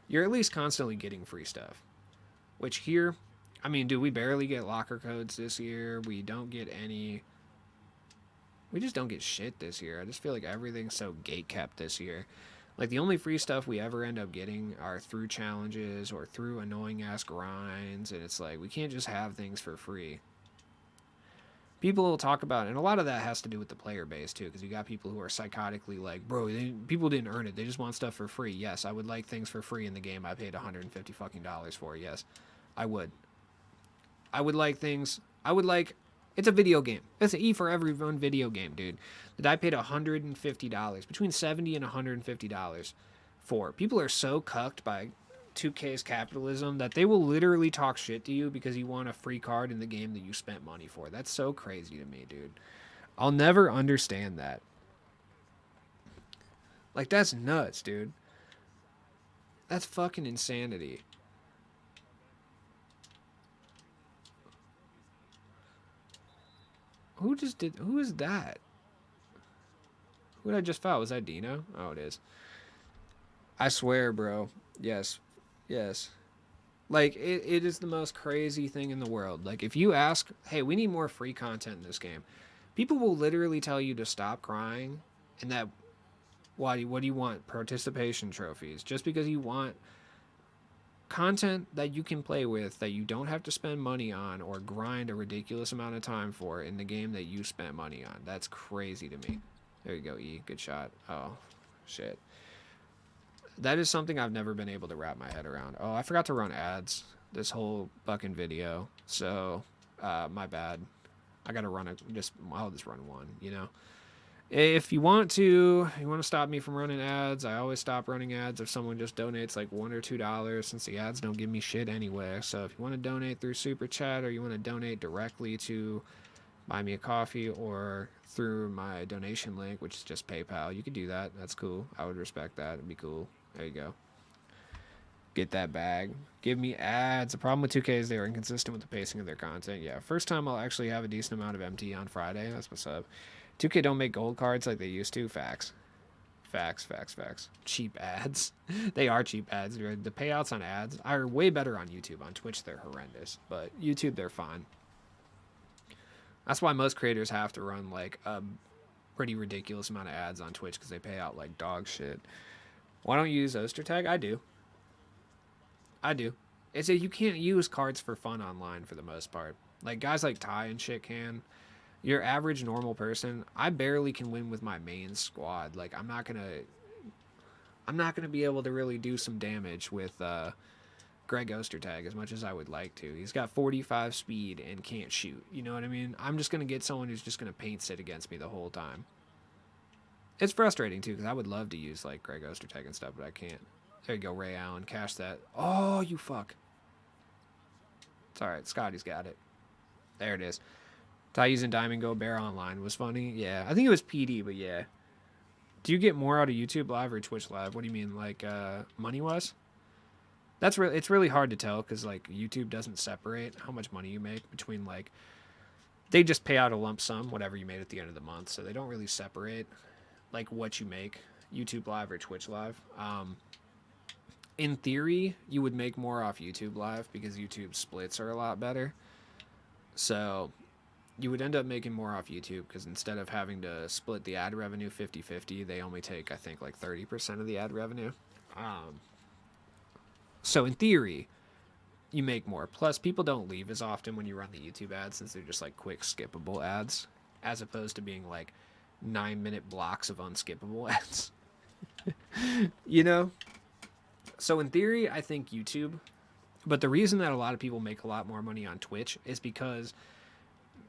you're at least constantly getting free stuff. Which here, I mean, dude, we barely get locker codes this year. We don't get any. We just don't get shit this year. I just feel like everything's so gatekept this year. Like, the only free stuff we ever end up getting are through challenges or through annoying-ass grinds. And it's like, we can't just have things for free. People will talk about it, and a lot of that has to do with the player base, too. Because you got people who are psychotically like, bro, people didn't earn it. They just want stuff for free. Yes, I would like things for free in the game I paid $150 fucking for. Yes, I would. I would like things. I would like. It's a video game. It's an E for everyone video game, dude. That I paid $150, between $70 and $150 for. People are so cucked by 2K's capitalism that they will literally talk shit to you because you want a free card in the game that you spent money for. That's so crazy to me, dude. I'll never understand that. Like, that's nuts, dude. That's fucking insanity. Who just did? Who is that? Who did I just foul? Was that Dino? Oh, it is. I swear, bro. Yes. Yes. Like, it is the most crazy thing in the world. Like, if you ask, hey, we need more free content in this game, people will literally tell you to stop crying and that, what do you want? Participation trophies. Just because you want content that you can play with that you don't have to spend money on or grind a ridiculous amount of time for in the game that you spent money on. That's crazy to me. There you go, E. Good shot. Oh, shit. That is something I've never been able to wrap my head around. Oh, I forgot to run ads this whole fucking video. So, my bad. I gotta run I'll just run one, you know? If you want to stop me from running ads, I always stop running ads if someone just donates like $1 or $2 since the ads don't give me shit anyway. So if you want to donate through Super Chat or you want to donate directly to Buy Me a Coffee or through my donation link, which is just PayPal, you could do that. That's cool. I would respect that. It'd be cool. There you go. Get that bag. Give me ads. The problem with 2K is they are inconsistent with the pacing of their content. Yeah, first time I'll actually have a decent amount of MT on Friday. That's what's up. 2K don't make gold cards like they used to. Facts. Facts. Cheap ads. They are cheap ads. The payouts on ads are way better on YouTube. On Twitch, they're horrendous. But YouTube, they're fine. That's why most creators have to run like a pretty ridiculous amount of ads on Twitch because they pay out like dog shit. Why don't you use Ostertag? I do. It's you can't use cards for fun online for the most part. Like guys like Ty and shit can. Your average normal person, I barely can win with my main squad. Like I'm not gonna be able to really do some damage with Greg Ostertag as much as I would like to. He's got 45 speed and can't shoot. You know what I mean? I'm just gonna get someone who's just gonna paint sit against me the whole time. It's frustrating too because I would love to use like Greg Ostertag and stuff, but I can't. There you go, Ray Allen. Cash that. Oh, you fuck. It's alright. Scotty's got it. There it is. Ty using Diamond Go Bear online was funny. Yeah. I think it was PD, but yeah. Do you get more out of YouTube Live or Twitch Live? What do you mean? Like, money-wise? It's really hard to tell because, like, YouTube doesn't separate how much money you make between, like, they just pay out a lump sum, whatever you made at the end of the month. So they don't really separate, like, what you make, YouTube Live or Twitch Live. In theory, you would make more off YouTube Live because YouTube splits are a lot better. So you would end up making more off YouTube because instead of having to split the ad revenue 50-50, they only take, I think, like 30% of the ad revenue. So in theory, you make more. Plus, people don't leave as often when you run the YouTube ads since they're just like quick skippable ads as opposed to being like 9-minute blocks of unskippable ads. You know? So in theory, I think YouTube, but the reason that a lot of people make a lot more money on Twitch is because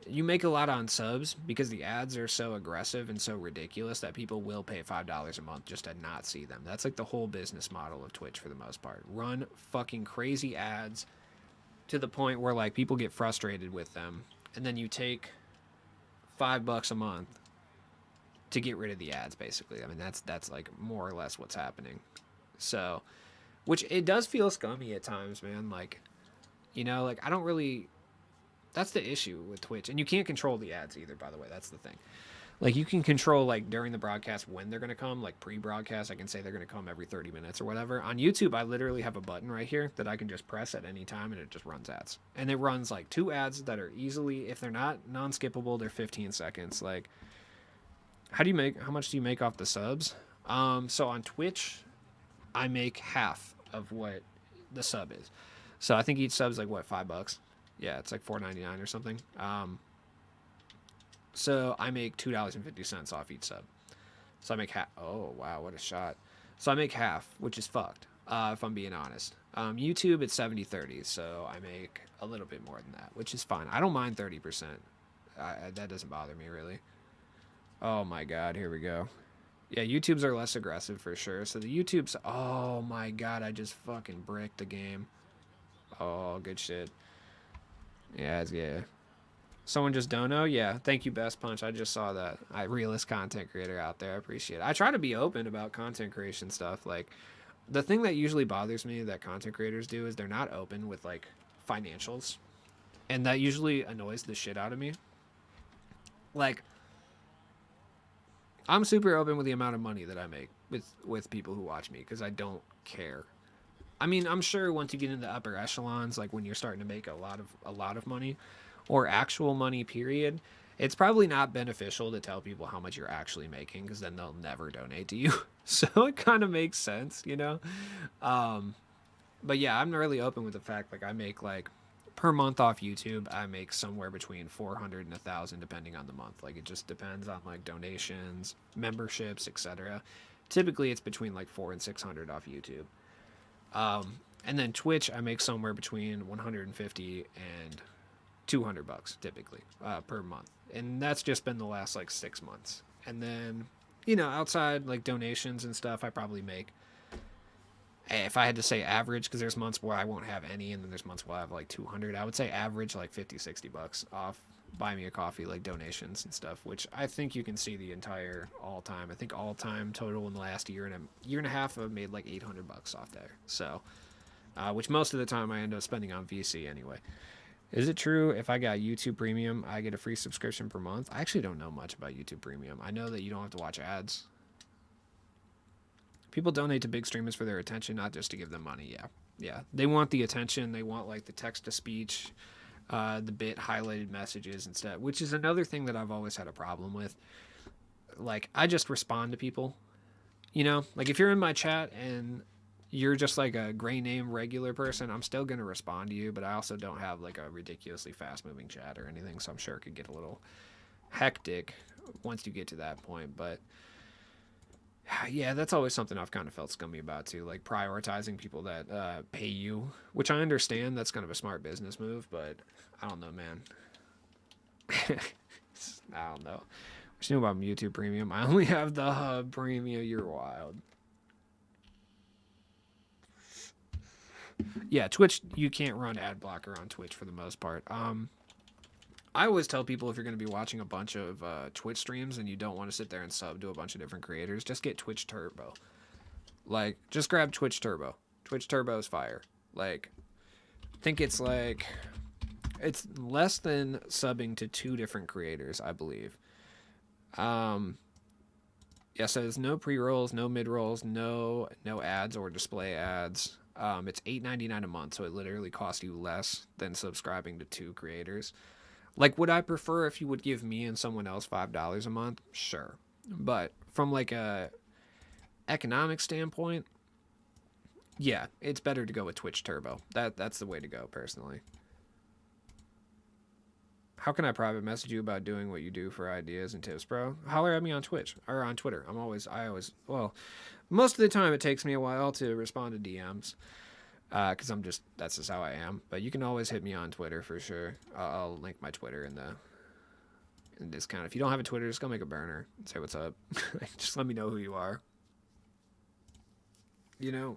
you make a lot on subs because the ads are so aggressive and so ridiculous that people will pay $5 a month just to not see them. That's like the whole business model of Twitch for the most part. Run fucking crazy ads to the point where like people get frustrated with them, and then you take $5 a month to get rid of the ads basically. I mean that's like more or less what's happening. So which it does feel scummy at times, man. Like, you know, like I don't really. That's the issue with Twitch, and you can't control the ads either. By the way, that's the thing. Like you can control like during the broadcast when they're gonna come. Like pre-broadcast, I can say they're gonna come every 30 minutes or whatever. On YouTube, I literally have a button right here that I can just press at any time, and it just runs ads. And it runs like 2 ads that are easily, if they're not non-skippable, they're 15 seconds. Like, how much do you make off the subs? So on Twitch, I make half of what the sub is. So I think each sub's like what, $5? Yeah, it's like $4.99 or something. So I make $2.50 off each sub. So I make half. Oh wow, what a shot! So I make half, which is fucked. If I'm being honest. YouTube it's 70-30, so I make a little bit more than that, which is fine. I don't mind 30%. That doesn't bother me really. Oh my god, here we go. Yeah, YouTubes are less aggressive for sure. So the YouTube's... Oh my god, I just fucking bricked the game. Oh, good shit. Yeah. Someone just don't know? Yeah, thank you, Best Punch. I just saw that. Realist content creator out there. I appreciate it. I try to be open about content creation stuff. Like, the thing that usually bothers me that content creators do is they're not open with, like, financials. And that usually annoys the shit out of me. Like, I'm super open with the amount of money that I make with people who watch me because I don't care. I mean, I'm sure once you get into the upper echelons, like when you're starting to make a lot of money, or actual money, period, it's probably not beneficial to tell people how much you're actually making because then they'll never donate to you. So it kind of makes sense, you know. But yeah, I'm really open with the fact like I make like per month off YouTube, I make somewhere between 400 and 1,000 depending on the month. Like it just depends on like donations, memberships, etc. Typically, it's between like 400 and 600 off YouTube. And then Twitch, I make somewhere between 150 and $200 typically per month, and that's just been the last like 6 months. And then, you know, outside like donations and stuff, I probably make, if I had to say average, because there's months where I won't have any, and then there's months where I have like 200. I would say average like 50-60 bucks off buy me a coffee like donations and stuff, which I think you can see the entire all time. I think all time total in the last year and a half, I've made like 800 bucks off there. So, which most of the time I end up spending on VC anyway. Is it true if I got YouTube Premium, I get a free subscription per month? I actually don't know much about YouTube Premium. I know that you don't have to watch ads. People donate to big streamers for their attention, not just to give them money. Yeah. They want the attention. They want like the text to speech, the bit highlighted messages and stuff, which is another thing that I've always had a problem with. Like, I just respond to people, you know, like if you're in my chat and you're just like a gray name regular person, I'm still going to respond to you, but I also don't have like a ridiculously fast moving chat or anything. So I'm sure it could get a little hectic once you get to that point. But yeah, that's always something I've kind of felt scummy about too, like prioritizing people that pay you, which I understand that's kind of a smart business move, but I don't know, man. I don't know. What you know about YouTube Premium? I only have the Hub Premium. You're wild. Yeah, Twitch, you can't run ad blocker on Twitch for the most part. I always tell people if you're going to be watching a bunch of Twitch streams and you don't want to sit there and sub to a bunch of different creators, just get Twitch Turbo. Like, just grab Twitch Turbo. Twitch Turbo is fire. Like, I think it's like, it's less than subbing to 2 different creators, I believe. Yeah, so there's no pre-rolls, no mid-rolls, no ads or display ads. It's $8.99 a month, so it literally costs you less than subscribing to 2 creators. Like, would I prefer if you would give me and someone else $5 a month? Sure. But from like a economic standpoint, yeah, it's better to go with Twitch Turbo. That's the way to go, personally. How can I private message you about doing what you do for ideas and tips, bro? Holler at me on Twitch or on Twitter. Well, most of the time it takes me a while to respond to DMs. Because that's just how I am. But you can always hit me on Twitter for sure. I'll link my Twitter in Discord. If you don't have a Twitter, just go make a burner and say what's up. Just let me know who you are. You know?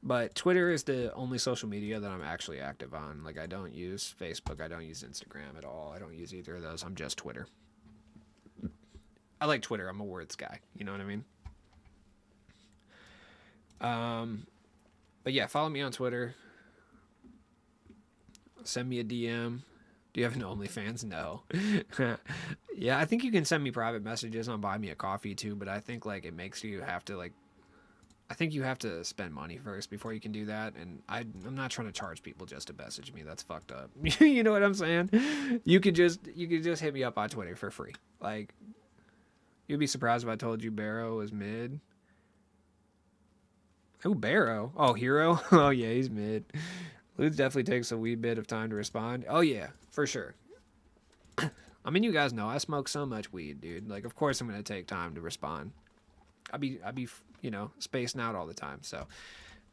But Twitter is the only social media that I'm actually active on. Like, I don't use Facebook. I don't use Instagram at all. I don't use either of those. I'm just Twitter. I like Twitter. I'm a words guy. You know what I mean? But yeah, follow me on Twitter. Send me a DM. Do you have an OnlyFans? No. Yeah, I think you can send me private messages on Buy Me a Coffee too, but I think like it makes you have to like, I think you have to spend money first before you can do that. And I'm not trying to charge people just to message me. That's fucked up. You know what I'm saying? You could just hit me up on Twitter for free. Like, you'd be surprised if I told you Barrow was mid. Oh, Barrow. Oh, Hero. Oh, yeah, he's mid. Ludes definitely takes a wee bit of time to respond. Oh, yeah, for sure. I mean, you guys know I smoke so much weed, dude. Like, of course I'm going to take time to respond. I'd be, you know, spacing out all the time. So,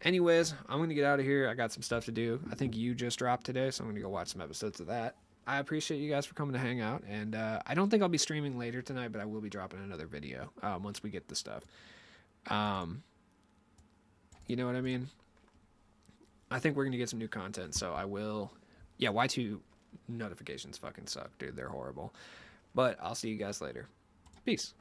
anyways, I'm going to get out of here. I got some stuff to do. I think you just dropped today, so I'm going to go watch some episodes of that. I appreciate you guys for coming to hang out. And I don't think I'll be streaming later tonight, but I will be dropping another video once we get the stuff. You know what I mean? I think we're going to get some new content, so I will. Yeah, Y2 notifications fucking suck, dude. They're horrible. But I'll see you guys later. Peace.